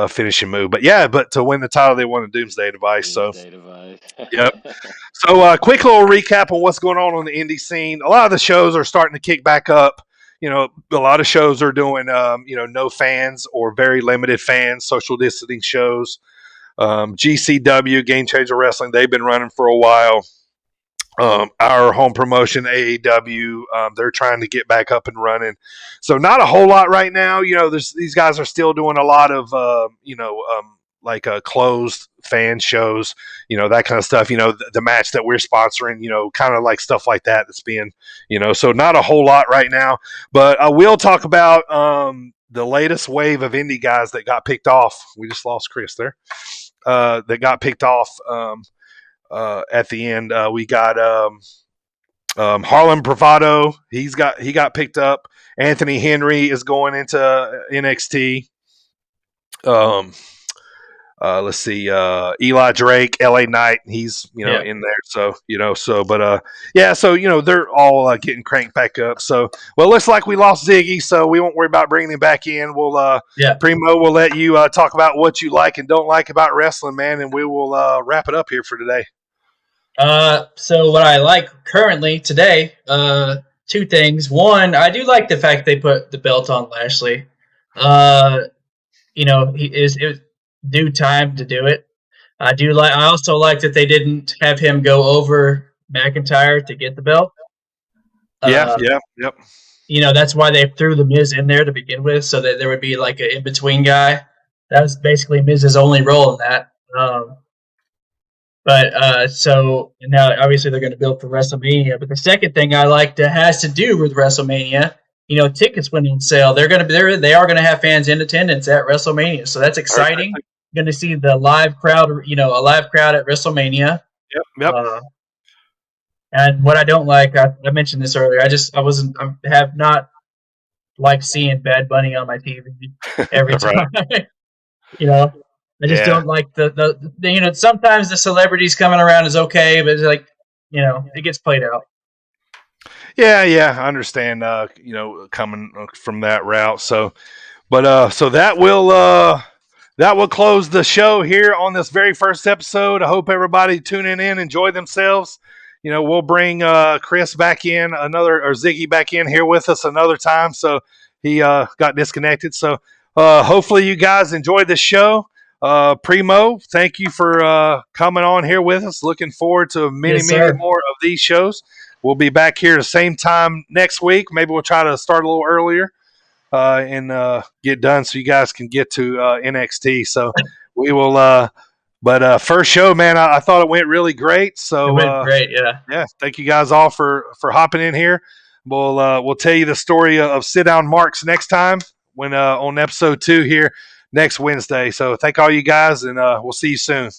finishing move. But to win the title, they won the Doomsday Device. Doomsday Device. Yep. So quick little recap on what's going on the indie scene. A lot of the shows are starting to kick back up. A lot of shows are doing, no fans or very limited fans, social distancing shows. GCW, Game Changer Wrestling, they've been running for a while. Our home promotion, AAW, they're trying to get back up and running. So not a whole lot right now. These guys are still doing a lot of, like closed fan shows, that kind of stuff. The match that we're sponsoring, kind of like stuff like that that's being, so not a whole lot right now. But I will talk about the latest wave of indie guys that got picked off. We just lost Chris there. That got picked off. At the end, we got Harlem Bravado. He got picked up. Anthony Henry is going into NXT. Let's see, Eli Drake, LA Knight. He's in there. So they're all getting cranked back up. So it looks like we lost Ziggy, so we won't worry about bringing him back in. We'll Primo, we'll let you talk about what you like and don't like about wrestling, man, and we will wrap it up here for today. So what I like currently today, two things. One, I do like the fact they put the belt on Lashley. It was due time to do it. I also like that they didn't have him go over McIntyre to get the belt. Yep. That's why they threw the Miz in there to begin with, so that there would be like an in-between guy. That was basically Miz's only role in that. So now obviously they're going to build for WrestleMania. But the second thing I like that has to do with WrestleMania, tickets went on sale. They are going to have fans in attendance at WrestleMania, so that's exciting. Perfect. Going to see the live crowd, a live crowd at WrestleMania. Yep. And what I don't like, I mentioned this earlier. I have not liked seeing Bad Bunny on my TV every time. I just don't like the sometimes the celebrities coming around is okay, but it's like, it gets played out. Yeah, I understand, coming from that route. So, but, so that that will close the show here on this very first episode. I hope everybody tuning in enjoyed themselves. We'll bring Chris back in or Ziggy back in here with us another time. So he got disconnected. So hopefully you guys enjoyed the show. Primo, thank you for coming on here with us. Looking forward to many more of these shows. We'll be back here the same time next week. Maybe we'll try to start a little earlier and get done so you guys can get to NXT. So we will. But first show, man, I thought it went really great. So it went great, yeah. Yeah, thank you guys all for hopping in here. We'll tell you the story of Sit Down Marks next time when on episode 2 here next Wednesday. So thank all you guys, and we'll see you soon.